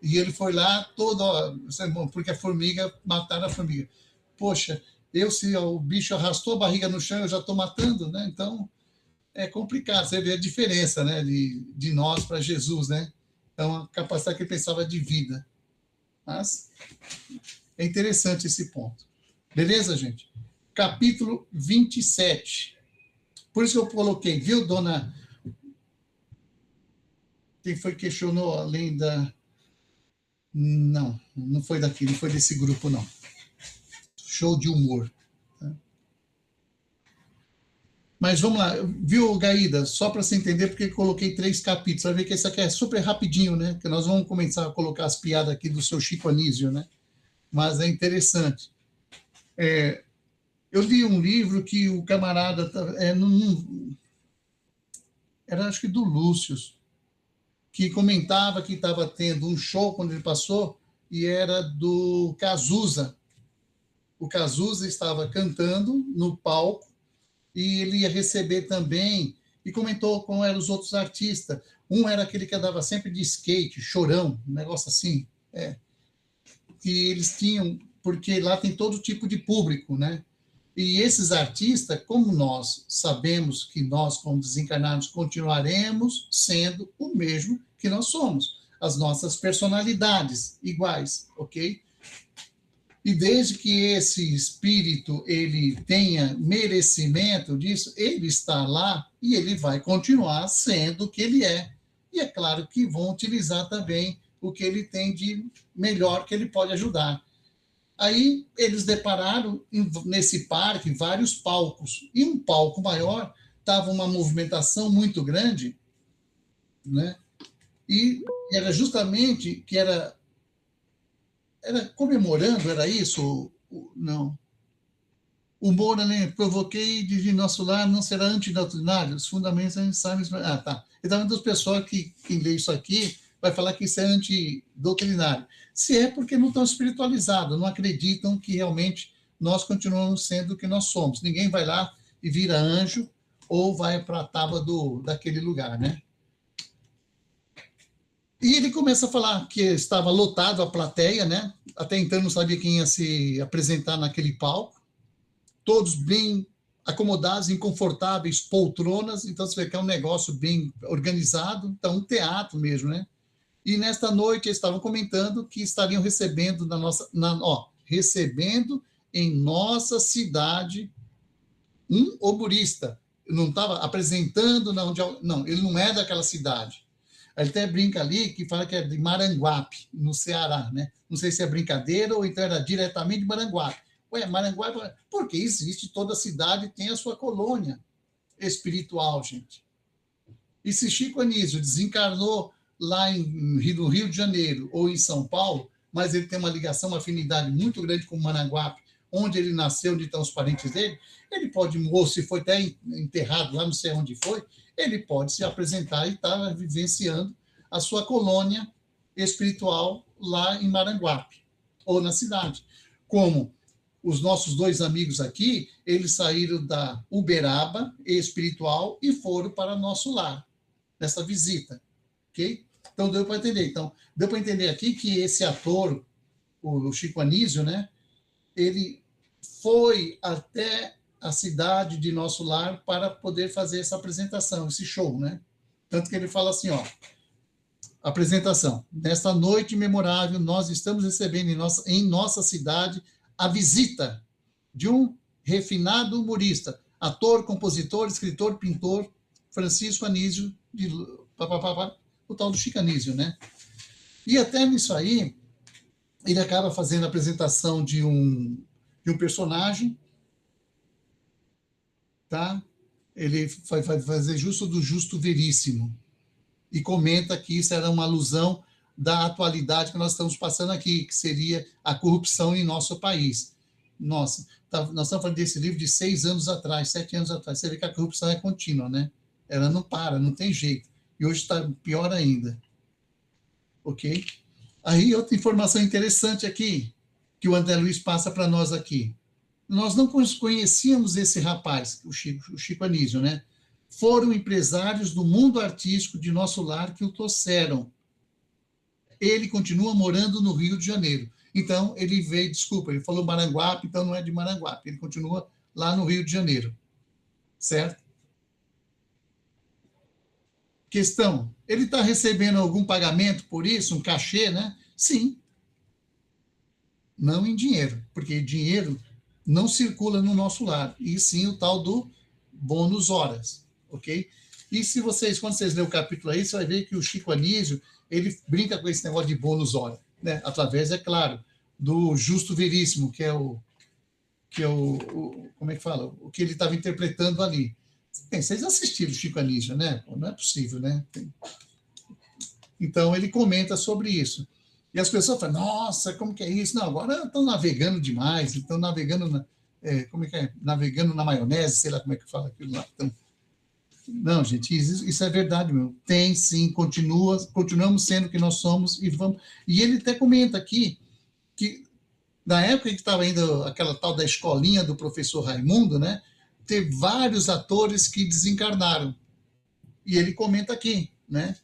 E ele foi lá porque a formiga, mataram a formiga. Poxa, se o bicho arrastou a barriga no chão, eu já estou matando, né? Então, é complicado, você vê a diferença, né, de nós para Jesus, né? Então, a capacidade que ele pensava de vida. Mas é interessante esse ponto. Beleza, gente? Capítulo 27. Por isso que eu coloquei, viu, dona... Quem foi que questionou além da... Não foi daqui, não foi desse grupo, não. Show de humor. Mas vamos lá, viu, Gaída? Só para você entender, porque eu coloquei 3 capítulos. Você vai ver que esse aqui é super rapidinho, né? Que nós vamos começar a colocar as piadas aqui do seu Chico Anísio, né? Mas é interessante. Eu li um livro que o camarada... era, acho que, do Lúcio, que comentava que estava tendo um show quando ele passou, e era do Cazuza. O Cazuza estava cantando no palco, e ele ia receber também, e comentou como eram os outros artistas. Um era aquele que andava sempre de skate, Chorão, um negócio assim. Que eles tinham, porque lá tem todo tipo de público, né? E esses artistas, como nós sabemos que nós, como desencarnados, continuaremos sendo o mesmo que nós somos, as nossas personalidades iguais, ok? E desde que esse espírito ele tenha merecimento disso, ele está lá e ele vai continuar sendo o que ele é. E é claro que vão utilizar também o que ele tem de melhor que ele pode ajudar. Aí eles depararam nesse parque vários palcos, e um palco maior estava uma movimentação muito grande, né? E era justamente que era comemorando, era isso? Não. O Moura, né? Provoquei de nosso lar não será antidoutrinário, os fundamentos a gente sabe... Ah, tá. Então, das pessoas que lê isso aqui vai falar que isso é antidoutrinário. Se é porque não estão espiritualizados, não acreditam que realmente nós continuamos sendo o que nós somos. Ninguém vai lá e vira anjo ou vai para a tábua daquele lugar, né? E ele começa a falar que estava lotado a plateia, né? Até então não sabia quem ia se apresentar naquele palco. Todos bem acomodados, em confortáveis poltronas. Então você vê que é um negócio bem organizado. Então, um teatro mesmo, né? E nesta noite eles estavam comentando que estariam recebendo recebendo em nossa cidade um oburista. Não estava apresentando, não, ele não é daquela cidade. Ele até brinca ali que fala que é de Maranguape, no Ceará, né? Não sei se é brincadeira ou então era diretamente de Maranguape. Ué, Maranguape, porque existe, toda cidade tem a sua colônia espiritual, gente. E se Chico Anísio desencarnou lá no Rio de Janeiro ou em São Paulo, mas ele tem uma ligação, uma afinidade muito grande com Maranguape, onde ele nasceu, onde estão os parentes dele, ele pode, ou se foi até enterrado lá, não sei onde foi, ele pode se apresentar e estar vivenciando a sua colônia espiritual lá em Maranguape, ou na cidade. Como os nossos 2 amigos aqui, eles saíram da Uberaba espiritual e foram para nosso lar, nessa visita. Ok? Então, deu para entender. Então, deu para entender aqui que esse ator, o Chico Anísio, né, ele foi até a cidade de nosso lar para poder fazer essa apresentação, esse show, né? Tanto que ele fala assim, apresentação. Nesta noite memorável, nós estamos recebendo em nossa cidade a visita de um refinado humorista, ator, compositor, escritor, pintor, Francisco Anísio, o tal do Chico Anísio, né? E até nisso aí, ele acaba fazendo a apresentação de um personagem, tá? Ele vai fazer justo do justo veríssimo. E comenta que isso era uma alusão da atualidade que nós estamos passando aqui, que seria a corrupção em nosso país. Nossa, nós estamos falando desse livro de 6 anos atrás, 7 anos atrás. Você vê que a corrupção é contínua, né? Ela não para, não tem jeito. E hoje está pior ainda. Ok? Aí, outra informação interessante aqui, que o André Luiz passa para nós aqui. Nós não conhecíamos esse rapaz, o Chico Anísio, né? Foram empresários do mundo artístico de nosso lar que o trouxeram. Ele continua morando no Rio de Janeiro. Então, ele veio, desculpa, ele falou Maranguape, então não é de Maranguape. Ele continua lá no Rio de Janeiro. Certo? Questão, ele está recebendo algum pagamento por isso, um cachê, né? Sim. Não em dinheiro, porque dinheiro não circula no nosso lar, e sim o tal do bônus horas, ok? E se vocês, quando vocês lerem o capítulo aí, você vai ver que o Chico Anísio, ele brinca com esse negócio de bônus hora, né? Através, é claro, do justo veríssimo, que é o como é que fala? O que ele estava interpretando ali. Vocês assistiram Chico Anísio, né? Não é possível, né? Então, ele comenta sobre isso. E as pessoas falam, nossa, como que é isso? Não, agora estão navegando demais, estão navegando, como é que é? Navegando na maionese, sei lá como é que fala aquilo lá. Então, não, gente, isso é verdade mesmo. Tem, sim, continuamos sendo o que nós somos e vamos... E ele até comenta aqui que, na época que estava indo aquela tal da escolinha do professor Raimundo, né? Teve vários atores que desencarnaram. E ele comenta aqui, né?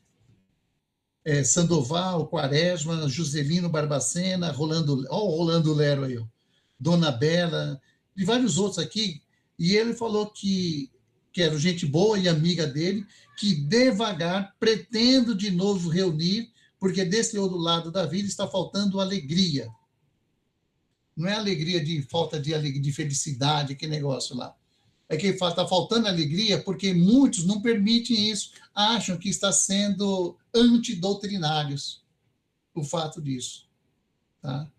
Sandoval, Quaresma, Juscelino Barbacena, Rolando Lero aí, ó, Dona Bela, e vários outros aqui, e ele falou que era gente boa e amiga dele, que devagar pretendo de novo reunir, porque desse outro lado da vida está faltando alegria. Não é alegria de falta de alegria, de felicidade, que negócio lá. É que está faltando alegria porque muitos não permitem isso, acham que está sendo antidoutrinários o fato disso. Tá?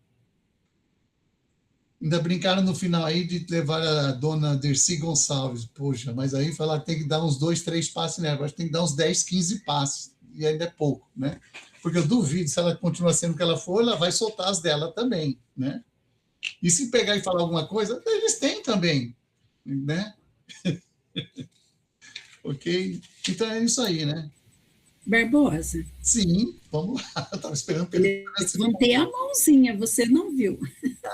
Ainda brincaram no final aí de levar a dona Dercy Gonçalves. Poxa, mas aí falar que tem que dar uns 2, 3 passos nela, agora tem que dar uns 10, 15 passos, e ainda é pouco, né? Porque eu duvido, se ela continuar sendo o que ela for, ela vai soltar as dela também, né? E se pegar e falar alguma coisa, eles têm também, né? Ok? Então é isso aí, né? Barbosa. Sim, vamos lá. Eu estava esperando. Levantei a mãozinha, você não viu.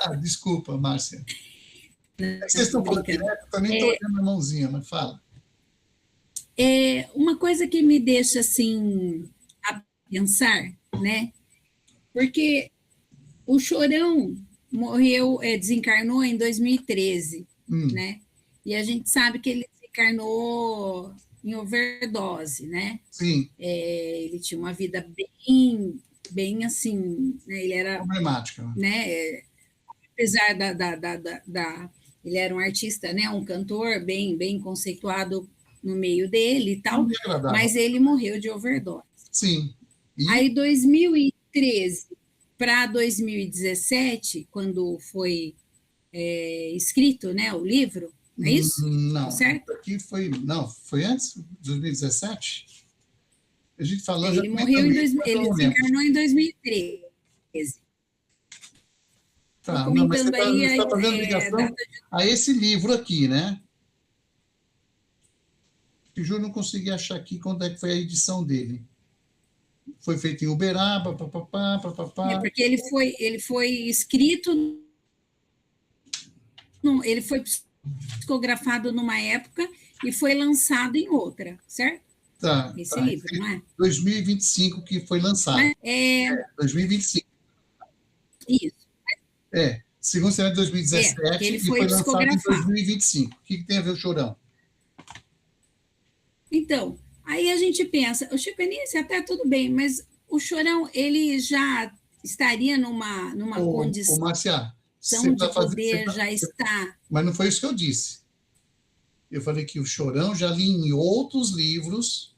Ah, desculpa, Márcia. Vocês estão falando direto, eu também estou olhando a mãozinha, mas fala. Uma coisa que me deixa assim a pensar, né? Porque o Chorão morreu, desencarnou em 2013, né? E a gente sabe que ele desencarnou em overdose, né? Sim. Ele tinha uma vida bem assim, né? Ele era problemática, né? Apesar ele era um artista, né? Um cantor bem conceituado no meio dele e tal, mas ele morreu de overdose. Sim. Aí 2013 para 2017, quando foi escrito, né, o livro, não é isso? Não, certo? Aqui foi antes de 2017? A gente falou... Ele morreu ele desencarnou em 2013. Tá, não, mas você está fazendo ligação a esse livro aqui, né? O Júlio não consegui achar aqui quando é que foi a edição dele. Foi feito em Uberaba, papapá. Porque ele foi escrito... Ele foi psicografado numa época e foi lançado em outra, certo? Tá. Esse livro, não é? 2025 que foi lançado. 2025. Isso. Segundo semestre de 2017 ele e foi lançado em 2025. O que tem a ver o Chorão? Então, aí a gente pensa, o Chico Anísio até tudo bem, mas o Chorão, ele já estaria numa condição... Ô, Márcia, de poder já está... Mas não foi isso que eu disse. Eu falei que o Chorão já li em outros livros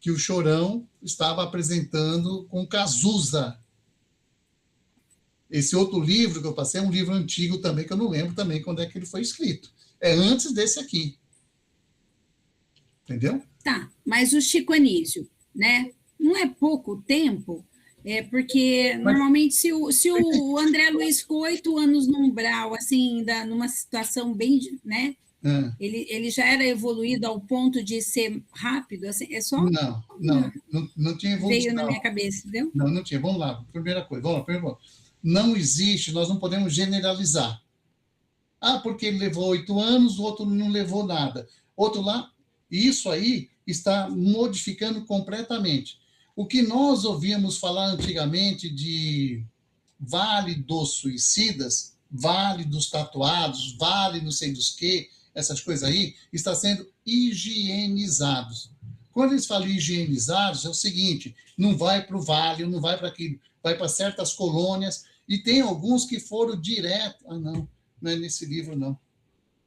que o Chorão estava apresentando com Cazuza. Esse outro livro que eu passei é um livro antigo também, que eu não lembro também quando é que ele foi escrito. É antes desse aqui. Entendeu? Tá, mas o Chico Anísio, né? Não é pouco tempo... porque normalmente se o André Luiz ficou 8 anos no umbral, assim, ainda numa situação bem, né? Ele já era evoluído ao ponto de ser rápido, assim, é só... Não tinha evolução. Veio na minha cabeça, entendeu? Não tinha. Vamos lá, primeira coisa. Não existe, nós não podemos generalizar. Porque ele levou 8 anos, o outro não levou nada. Outro lá, isso aí está modificando completamente. O que nós ouvíamos falar antigamente de vale dos suicidas, vale dos tatuados, vale não sei dos quê, essas coisas aí, está sendo higienizados. Quando eles falam higienizados, é o seguinte, não vai para o vale, não vai para aquilo, vai para certas colônias, e tem alguns que foram direto... não é nesse livro, não.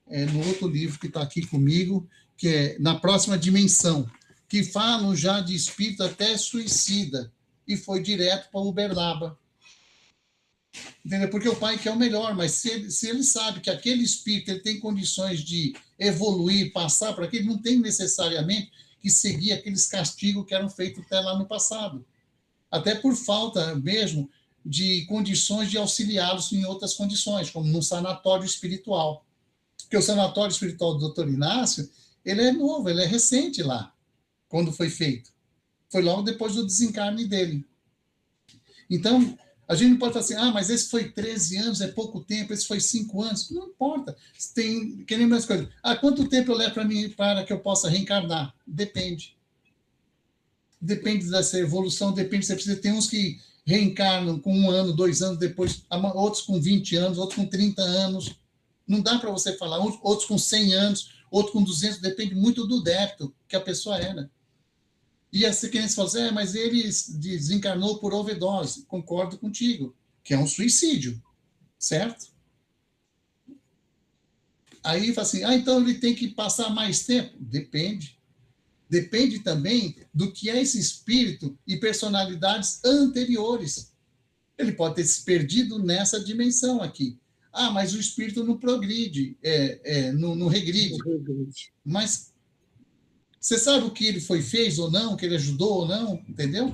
É no outro livro que está aqui comigo, que é Na Próxima Dimensão, que falam já de espírito até suicida, e foi direto para Uberaba. Entendeu? Porque o pai quer o melhor, mas se ele sabe que aquele espírito ele tem condições de evoluir, passar para aquele, não tem necessariamente que seguir aqueles castigos que eram feitos até lá no passado. Até por falta mesmo de condições de auxiliá-los em outras condições, como no sanatório espiritual. Porque o sanatório espiritual do Dr. Inácio, ele é novo, ele é recente lá, quando foi feito. Foi logo depois do desencarne dele. Então, a gente não pode falar assim, mas esse foi 13 anos, é pouco tempo, esse foi 5 anos. Não importa. Tem, que nem mais coisa. Quanto tempo eu levo para que eu possa reencarnar? Depende. Depende dessa evolução, depende. Você precisa ter uns que reencarnam com 1 ano, 2 anos depois, outros com 20 anos, outros com 30 anos. Não dá para você falar. Outros com 100 anos, outros com 200, depende muito do débito que a pessoa era. E assim, que você fala assim, mas ele desencarnou por overdose. Concordo contigo, que é um suicídio, certo? Aí fala assim, então ele tem que passar mais tempo? Depende. Depende também do que é esse espírito e personalidades anteriores. Ele pode ter se perdido nessa dimensão aqui. Mas o espírito não progride, não regride. Mas você sabe o que ele fez ou não, que ele ajudou ou não, entendeu?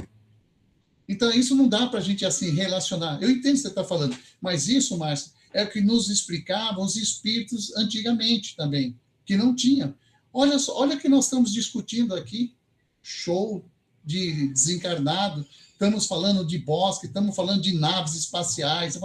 Então, isso não dá para a gente assim relacionar. Eu entendo o que você está falando, mas isso, Márcio, é o que nos explicavam os espíritos antigamente também, que não tinham. Olha só, olha o que nós estamos discutindo aqui, show de desencarnado, estamos falando de bosque, estamos falando de naves espaciais.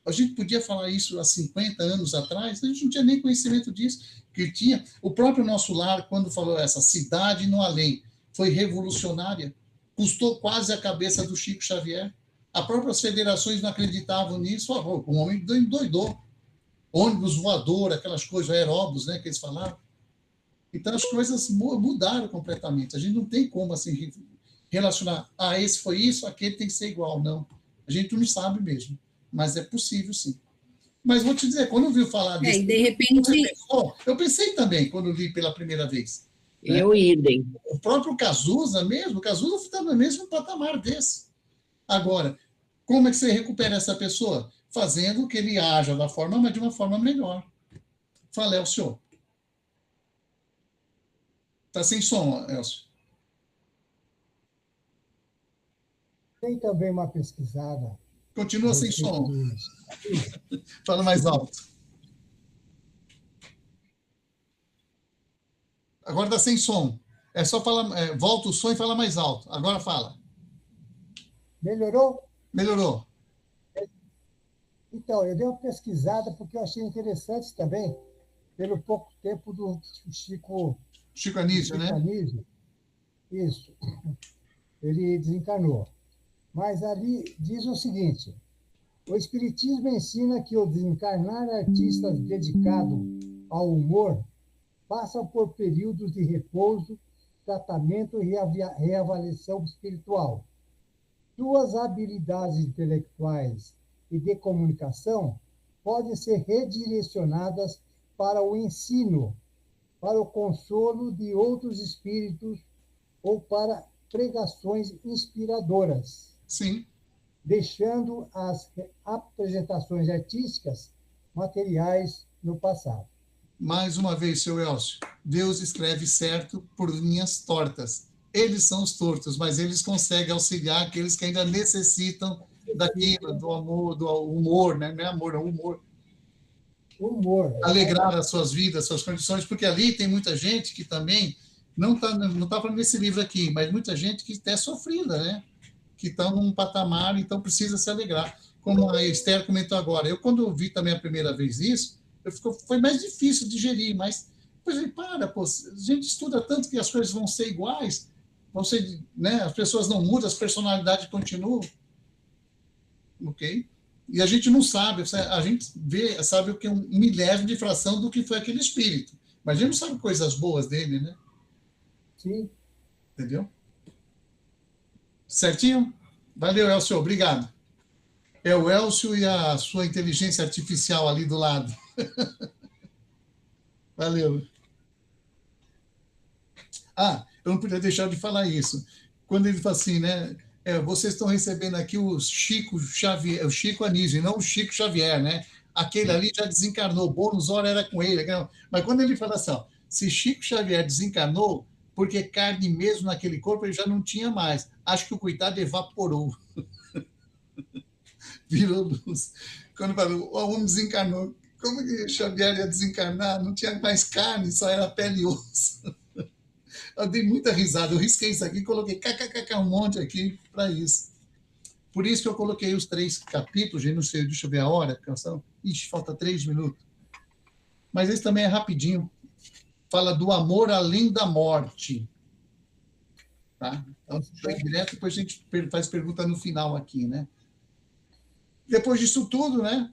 A gente podia falar isso há 50 anos atrás, a gente não tinha nem conhecimento disso, que tinha. O próprio Nosso Lar, quando falou essa cidade no além, foi revolucionária, custou quase a cabeça do Chico Xavier. As próprias federações não acreditavam nisso, o homem doidou. Ônibus voador, aquelas coisas, aeróbus, né, que eles falavam. Então, as coisas mudaram completamente. A gente não tem como assim relacionar, esse foi isso, aquele tem que ser igual. Não, a gente não sabe mesmo, mas é possível, sim. Mas vou te dizer, quando eu ouvi falar disso... E de repente... Eu pensei também, quando li pela primeira vez. Né? Eu idem. O próprio Cazuza mesmo, o Cazuza está no mesmo patamar desse. Agora, como é que você recupera essa pessoa? Fazendo que ele haja da forma, mas de uma forma melhor. Fala, Elcio. Está sem som, Elcio. Tem também uma pesquisada. Continua sem som. Fala mais alto. Agora está sem som. É só falar, volta o som e fala mais alto. Agora fala. Melhorou? Melhorou. Então, eu dei uma pesquisada porque eu achei interessante também, pelo pouco tempo do Chico Anísio, né? Anísio. Isso. Ele desencarnou. Mas ali diz o seguinte: o Espiritismo ensina que o desencarnar artistas dedicados ao humor passam por períodos de repouso, tratamento e reavaliação espiritual. Suas habilidades intelectuais e de comunicação podem ser redirecionadas para o ensino, para o consolo de outros espíritos ou para pregações inspiradoras. Sim. Deixando as apresentações artísticas materiais no passado. Mais uma vez, seu Elcio, Deus escreve certo por linhas tortas. Eles são os tortos, mas eles conseguem auxiliar aqueles que ainda necessitam daquilo, do amor, do humor, né? Não é amor, é humor. Humor. Alegrar as suas vidas, suas condições, porque ali tem muita gente que também não está falando nesse livro aqui, mas muita gente que está sofrida, né? Que estão num patamar, então precisa se alegrar. Como a Esther comentou agora, eu quando vi também a primeira vez isso, foi mais difícil digerir, mas depois eu falei, a gente estuda tanto que as coisas vão ser iguais, vão ser, né, as pessoas não mudam, as personalidades continuam, ok? E a gente não sabe, a gente sabe o que é 1/1000 de fração do que foi aquele espírito, mas a gente não sabe coisas boas dele, né? Sim. Entendeu? Certinho? Valeu, Elcio, obrigado. É o Elcio e a sua inteligência artificial ali do lado. Valeu. Eu não podia deixar de falar isso. Quando ele fala assim, né? vocês estão recebendo aqui o Chico Xavier, o Chico Anísio, não o Chico Xavier, né? Aquele ali já desencarnou, bônus hora era com ele. Mas quando ele fala assim, ó, se Chico Xavier desencarnou, porque carne mesmo naquele corpo ele já não tinha mais. Acho que o coitado evaporou. Virou luz. Quando falou, o homem desencarnou, como que Xavier ia desencarnar? Não tinha mais carne, só era pele e osso. Eu dei muita risada, eu risquei isso aqui, coloquei um monte aqui para isso. Por isso que eu coloquei os 3 capítulos, gente, não sei, deixa eu ver a hora, canção. Ixi, falta 3 minutos. Mas esse também é rapidinho. Fala do amor além da morte. Tá? Então, vai direto, depois a gente faz pergunta no final aqui, né? Depois disso tudo, né?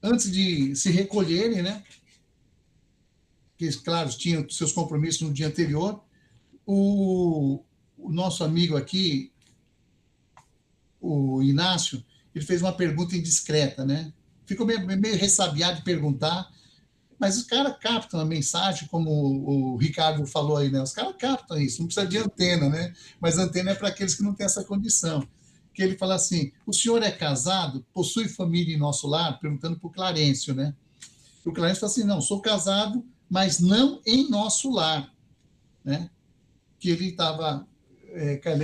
Antes de se recolherem, né? Que, claro, tinham seus compromissos no dia anterior, o nosso amigo aqui, o Inácio, ele fez uma pergunta indiscreta, né? Ficou meio ressabiado de perguntar, mas os caras captam a mensagem, como o Ricardo falou aí, né? Os caras captam isso, não precisa de antena, né? Mas antena é para aqueles que não têm essa condição. Que ele fala assim, o senhor é casado, possui família em nosso lar? Perguntando para o Clarencio, né? O Clarencio fala assim, não, sou casado, mas não em nosso lar, né? Que ele estava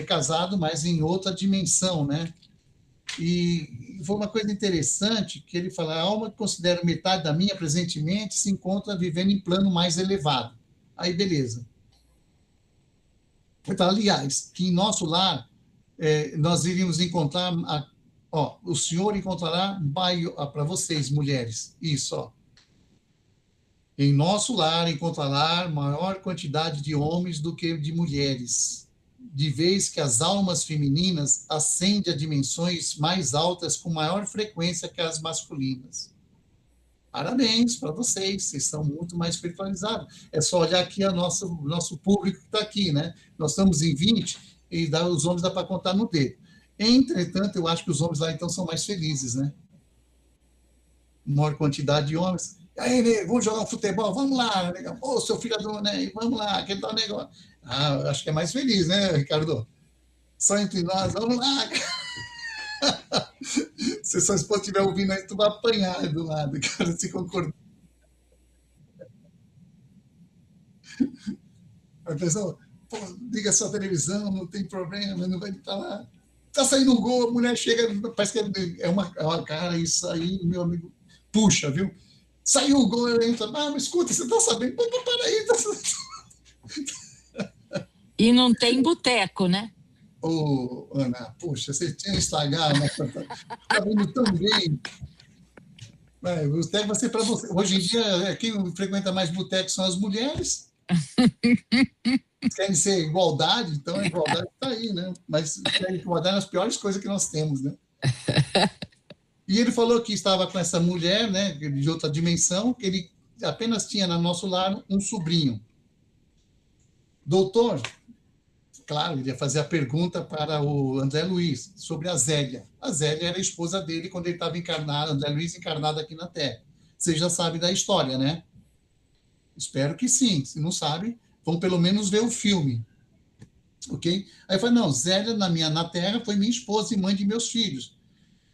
casado, mas em outra dimensão, né? E foi uma coisa interessante que ele fala, a alma que considero metade da minha presentemente se encontra vivendo em plano mais elevado. Aí, beleza. Então, aliás, que em nosso lar nós iríamos encontrar, o senhor encontrará para vocês, mulheres, isso, ó. Em nosso lar encontrará maior quantidade de homens do que de mulheres, de vez que as almas femininas ascendem a dimensões mais altas com maior frequência que as masculinas. Parabéns para vocês, vocês são muito mais espiritualizados. É só olhar aqui o nosso público que está aqui, né? Nós estamos em 20 e os homens dá para contar no dedo. Entretanto, eu acho que os homens lá então são mais felizes, né? Maior quantidade de homens. Aí, nego, vamos jogar um futebol? Vamos lá, nego. Ô, seu filho do né? Vamos lá, aquele tal negócio. Ah, acho que é mais feliz, né, Ricardo? Só entre nós, vamos lá. Se sua esposa estiver ouvindo aí, tu vai apanhar do lado, cara, se concordar. A pessoa, pô, liga sua televisão, não tem problema, não vai estar lá. Tá saindo um gol, a mulher chega, parece que é uma cara, isso aí, meu amigo, puxa, viu? Saiu o gol, ela entra, mas escuta, você tá sabendo? Pô, para aí. E não tem boteco, né? Ô, Ana, puxa, você tinha estragado, né? Tá vendo tão bem. O boteco vai ser para você. Hoje em dia, quem frequenta mais boteco são as mulheres. Querem ser igualdade, então a igualdade está aí, né? Mas a igualdade é as piores coisas que nós temos, né? E ele falou que estava com essa mulher, né, de outra dimensão, que ele apenas tinha no nosso lar um sobrinho. Doutor, claro, ele ia fazer a pergunta para o André Luiz sobre a Zélia. A Zélia era a esposa dele quando ele estava encarnado, André Luiz encarnado aqui na Terra. Você já sabe da história, né? Espero que sim. Se não sabe, vão pelo menos ver o filme. Ok? Aí eu falei, não, Zélia na Terra foi minha esposa e mãe de meus filhos.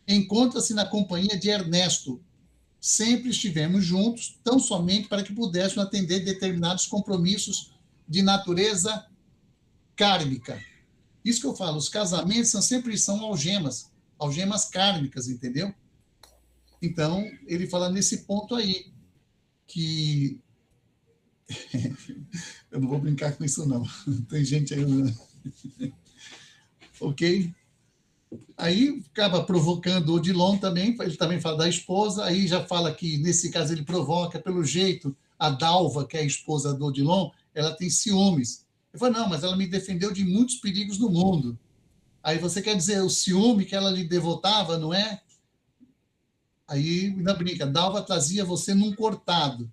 Encontra-se na companhia de Ernesto. Sempre estivemos juntos, tão somente para que pudéssemos atender determinados compromissos de natureza kármica. Isso que eu falo, os casamentos sempre são algemas kármicas, entendeu? Então, ele fala nesse ponto aí, que... eu não vou brincar com isso, não. Tem gente aí... Ok? Aí acaba provocando o Odilon também, ele também fala da esposa, aí já fala que, nesse caso, ele provoca, pelo jeito, a Dalva, que é a esposa do Odilon, ela tem ciúmes. Eu falo, não, mas ela me defendeu de muitos perigos no mundo. Aí você quer dizer o ciúme que ela lhe devotava, não é? Aí, ainda brinca, Dalva trazia você num cortado.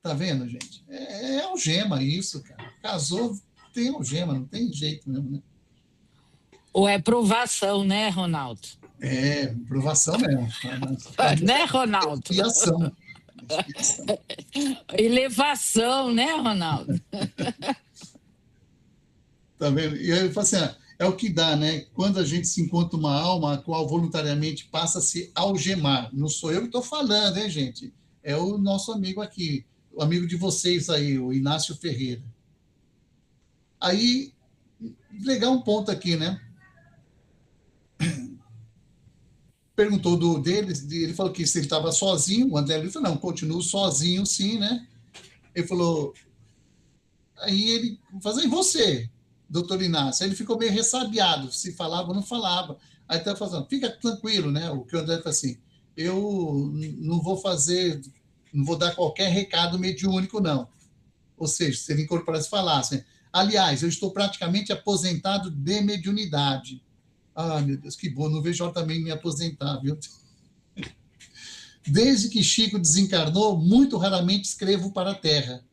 Tá vendo, gente? É algema isso, cara. Casou, tem algema, não tem jeito mesmo, né? Ou é provação, né, Ronaldo? É, provação mesmo. Né, Ronaldo? Expiação. Elevação, né, Ronaldo? Tá vendo? E aí ele fala assim, É o que dá, né? Quando a gente se encontra uma alma a qual voluntariamente passa a se algemar. Não sou eu que estou falando, hein, gente? É o nosso amigo aqui, o amigo de vocês aí, o Inácio Ferreira. Aí, legal um ponto aqui, né? Perguntou deles, ele falou que se ele estava sozinho, o André Luiz falou, não, continuo sozinho sim, né? Ele falou, aí ele falou, e você, doutor Inácio? Aí ele ficou meio ressabiado, se falava ou não falava. Aí estava falando, fica tranquilo, né? O que o André falou assim, eu não vou dar qualquer recado mediúnico, não. Ou seja, se ele incorporasse e falasse, aliás, eu estou praticamente aposentado de mediunidade. Ah, meu Deus, que bom, não vejo hora também me aposentar, viu? Desde que Chico desencarnou, muito raramente escrevo para a Terra.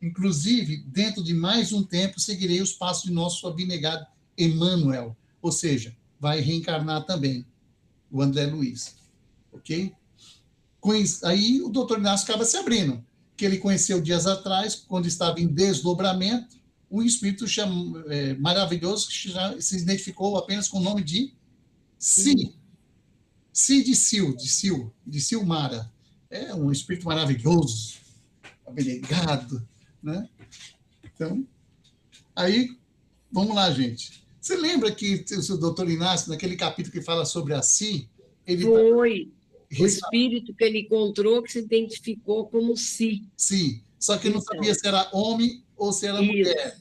Inclusive, dentro de mais um tempo, seguirei os passos de nosso abnegado Emmanuel. Ou seja, vai reencarnar também, o André Luiz. Ok? Aí o doutor Inácio acaba se abrindo, que ele conheceu dias atrás, quando estava em desdobramento, um espírito maravilhoso que já se identificou apenas com o nome de Si. Si de Silmara. É um espírito maravilhoso, abnegado, né? Então, aí, vamos lá, gente. Você lembra que o doutor Inácio, naquele capítulo que fala sobre a Si, ele foi o espírito que ele encontrou que se identificou como Si. Si. Só que não sabia se era homem ou se era mulher.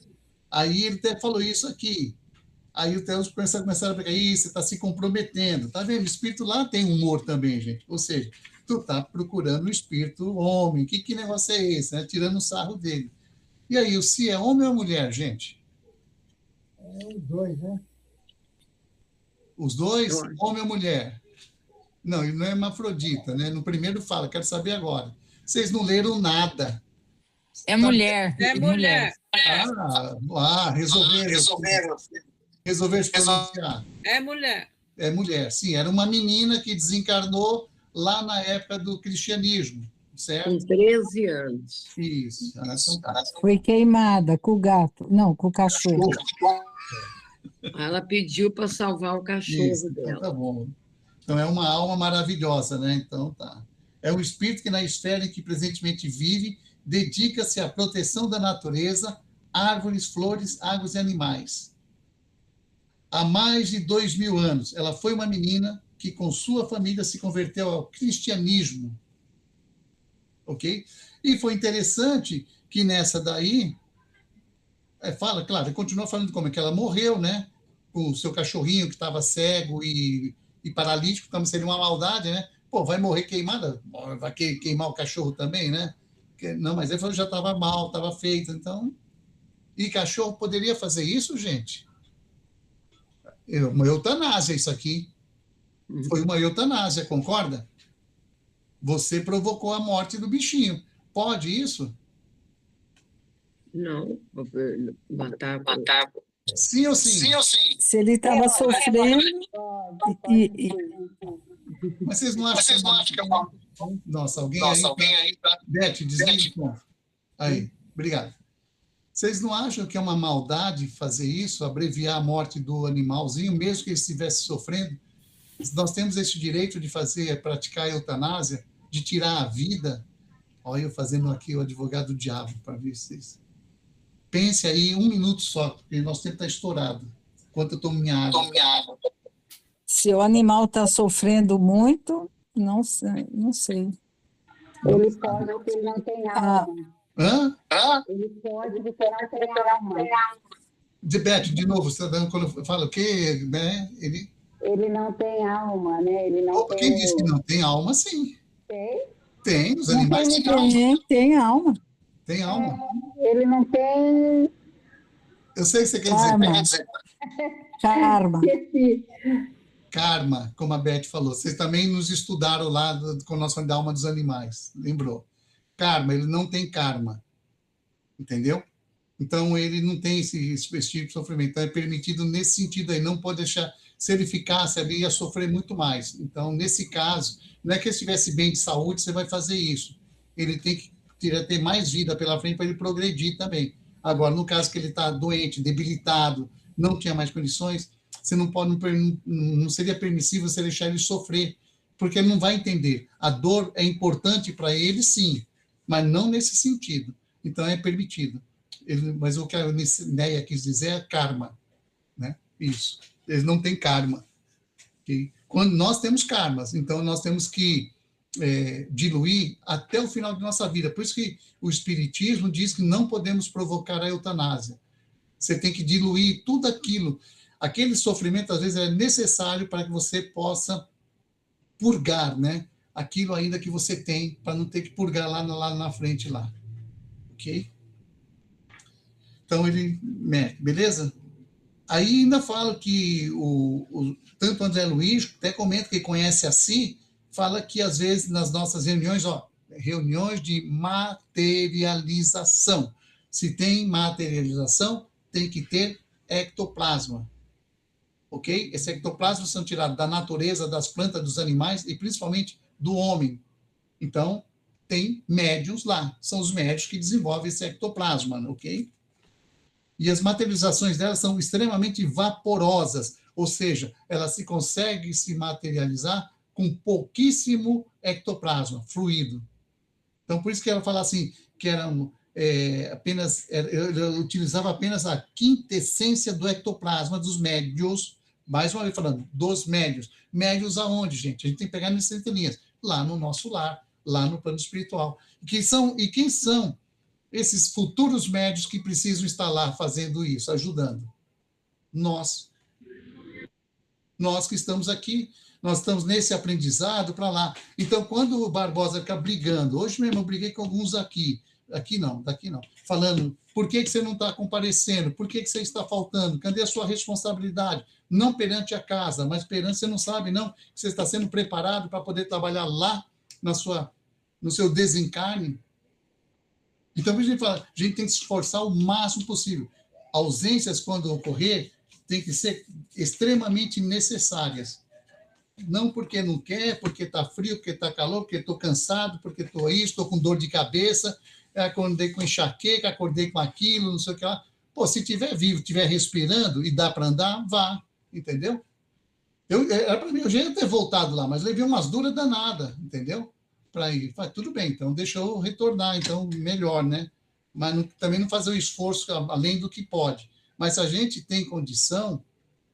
Aí ele até falou isso aqui. Aí o Theo começaram a pegar, você está se comprometendo. Tá vendo? O espírito lá tem humor também, gente. Ou seja, tu tá procurando o espírito homem. Que negócio é esse? Né? Tirando o sarro dele. E aí, o Si é homem ou mulher, gente? É os dois, né? Os dois? Homem ou mulher? Não, ele não é hermafrodita, né? No primeiro fala, quero saber agora. Vocês não leram nada. É mulher. É mulher. Resolveram se pronunciar. É mulher. É mulher, sim. Era uma menina que desencarnou lá na época do cristianismo, certo? Com 13 anos. Isso. Foi queimada com o gato. Não, com o cachorro. Ela pediu para salvar o cachorro Isso, dela. Então tá bom. Então é uma alma maravilhosa, né? Então tá. É um espírito que na esfera em que presentemente vive dedica-se à proteção da natureza, árvores, flores, águas e animais. Há mais de 2000 anos, ela foi uma menina que, com sua família, se converteu ao cristianismo. Ok? E foi interessante que nessa daí, fala, claro, continua falando como é que ela morreu, né? Com o seu cachorrinho que estava cego e paralítico, como seria uma maldade, né? Pô, vai morrer queimada? Vai queimar o cachorro também, né? Não, mas ele já estava mal, estava feito, então... E cachorro poderia fazer isso, gente? Uma eutanásia, isso aqui. Foi uma eutanásia, concorda? Você provocou a morte do bichinho. Pode isso? Não, matar. Sim ou sim? Sim ou sim? Se ele estava sofrendo... Mas vocês não acham que é uma... Nossa, alguém aí tá... Beth, desliga o som. Aí, obrigado. Vocês não acham que é uma maldade fazer isso, abreviar a morte do animalzinho, mesmo que ele estivesse sofrendo? Nós temos esse direito de praticar a eutanásia, de tirar a vida. Olha, eu fazendo aqui o advogado do diabo para ver vocês. Pense aí 1 minuto só, porque nosso tempo está estourado. Enquanto eu tomo minha água. Se o animal está sofrendo muito, não sei. Ele pode, porque ele não tem alma. Hã? Ele pode, porque ele não tem alma. Beth, de novo, você está dando quando eu falo o quê? Né? Ele não tem alma, né? Ele não tem... Quem disse que não tem alma, sim. Tem? Tem, os animais têm alma. Tem alma. Tem alma. Ele não tem... Eu sei o que você quer dizer. Karma. Karma, como a Beth falou. Vocês também nos estudaram lá com a nossa da alma dos animais, lembrou? Karma, ele não tem karma. Entendeu? Então, ele não tem esse tipo de sofrimento. Então, é permitido nesse sentido aí. Não pode deixar... Se ele ficasse ali, ia sofrer muito mais. Então, nesse caso, não é que ele estivesse bem de saúde, você vai fazer isso. Ele tem que ter mais vida pela frente para ele progredir também. Agora, no caso que ele está doente, debilitado, não tinha mais condições, você não pode, não seria permissível você deixar ele sofrer, porque ele não vai entender. A dor é importante para ele, sim, mas não nesse sentido. Então, é permitido. Mas o que a Neia quis dizer é karma, né? Isso. Eles não têm karma. Okay? Quando nós temos karmas, então nós temos que diluir até o final de nossa vida. Por isso que o Espiritismo diz que não podemos provocar a eutanásia. Você tem que diluir tudo aquilo. Aquele sofrimento, às vezes, é necessário para que você possa purgar, né? Aquilo ainda que você tem, para não ter que purgar lá na frente, lá. Ok? Então, beleza? Aí ainda fala que tanto o André Luiz, até comenta que conhece assim, fala que, às vezes, nas nossas reuniões, reuniões de materialização. Se tem materialização, tem que ter ectoplasma. Ok? Esse ectoplasma são tirados da natureza, das plantas, dos animais e, principalmente, do homem. Então, tem médiuns lá. São os médiuns que desenvolvem esse ectoplasma, ok? E as materializações delas são extremamente vaporosas, ou seja, ela consegue se materializar com pouquíssimo ectoplasma, fluido. Então, por isso que ela fala assim, que eu utilizava apenas a quintessência do ectoplasma dos médios, mais uma vez falando, dos médios. Médios aonde, gente? A gente tem que pegar nessas entrelinhas. Lá no nosso lar, lá no plano espiritual. E quem são esses futuros médios que precisam estar lá fazendo isso, ajudando? Nós. Nós que estamos aqui, nós estamos nesse aprendizado para lá. Então, quando o Barbosa fica brigando, hoje mesmo eu briguei com alguns daqui não, falando, por que você não está comparecendo? Por que você está faltando? Cadê a sua responsabilidade? Não perante a casa, mas perante, você não sabe, não, que você está sendo preparado para poder trabalhar lá no seu desencarne. Então, a gente fala, a gente tem que se esforçar o máximo possível. Ausências, quando ocorrer, tem que ser extremamente necessárias. Não porque não quer, porque está frio, porque está calor, porque estou cansado, porque estou com dor de cabeça, acordei com enxaqueca, acordei com aquilo, não sei o que lá. Pô, se estiver vivo, estiver respirando e dá para andar, vá, entendeu? Para mim, eu já ia ter voltado lá, mas levei umas duras danadas, entendeu? Para ir. Falei, tudo bem, então deixa eu retornar, então melhor, né? Mas também não fazer o esforço além do que pode. Mas se a gente tem condição,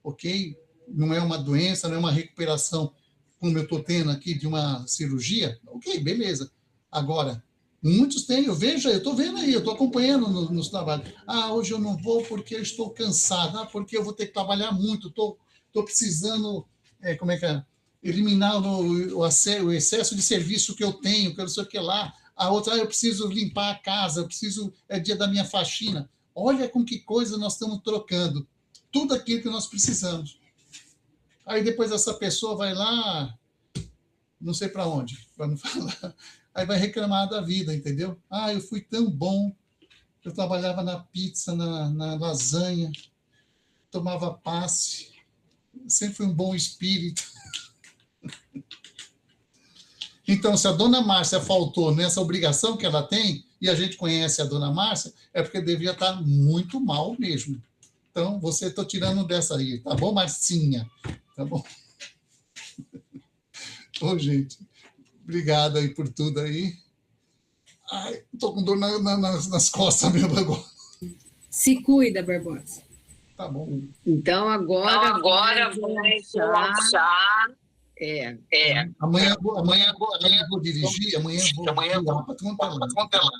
ok, não é uma doença, não é uma recuperação, como eu estou tendo aqui de uma cirurgia, ok, beleza. Agora, muitos têm, eu estou vendo aí, eu estou acompanhando nos trabalhos. Hoje eu não vou porque eu estou cansado, porque eu vou ter que trabalhar muito, estou precisando, eliminar o excesso de serviço que eu tenho, que eu não sei o que lá. A outra, eu preciso limpar a casa, é dia da minha faxina. Olha com que coisa nós estamos trocando. Tudo aquilo que nós precisamos. Aí depois essa pessoa vai lá, não sei para onde, para não falar, aí vai reclamar da vida, entendeu? Eu fui tão bom, eu trabalhava na pizza, na lasanha, tomava passe, sempre fui um bom espírito. Então, se a dona Márcia faltou nessa obrigação que ela tem, e a gente conhece a dona Márcia, é porque devia estar muito mal mesmo. Então, você está tirando dessa aí, tá bom, Marcinha? Tá bom? Ô, gente, obrigado aí por tudo aí. Estou com dor nas costas mesmo agora. Se cuida, Barbosa. Tá bom. Então, agora vou almoçar. Amanhã eu vou dirigir, amanhã eu vou contar lá.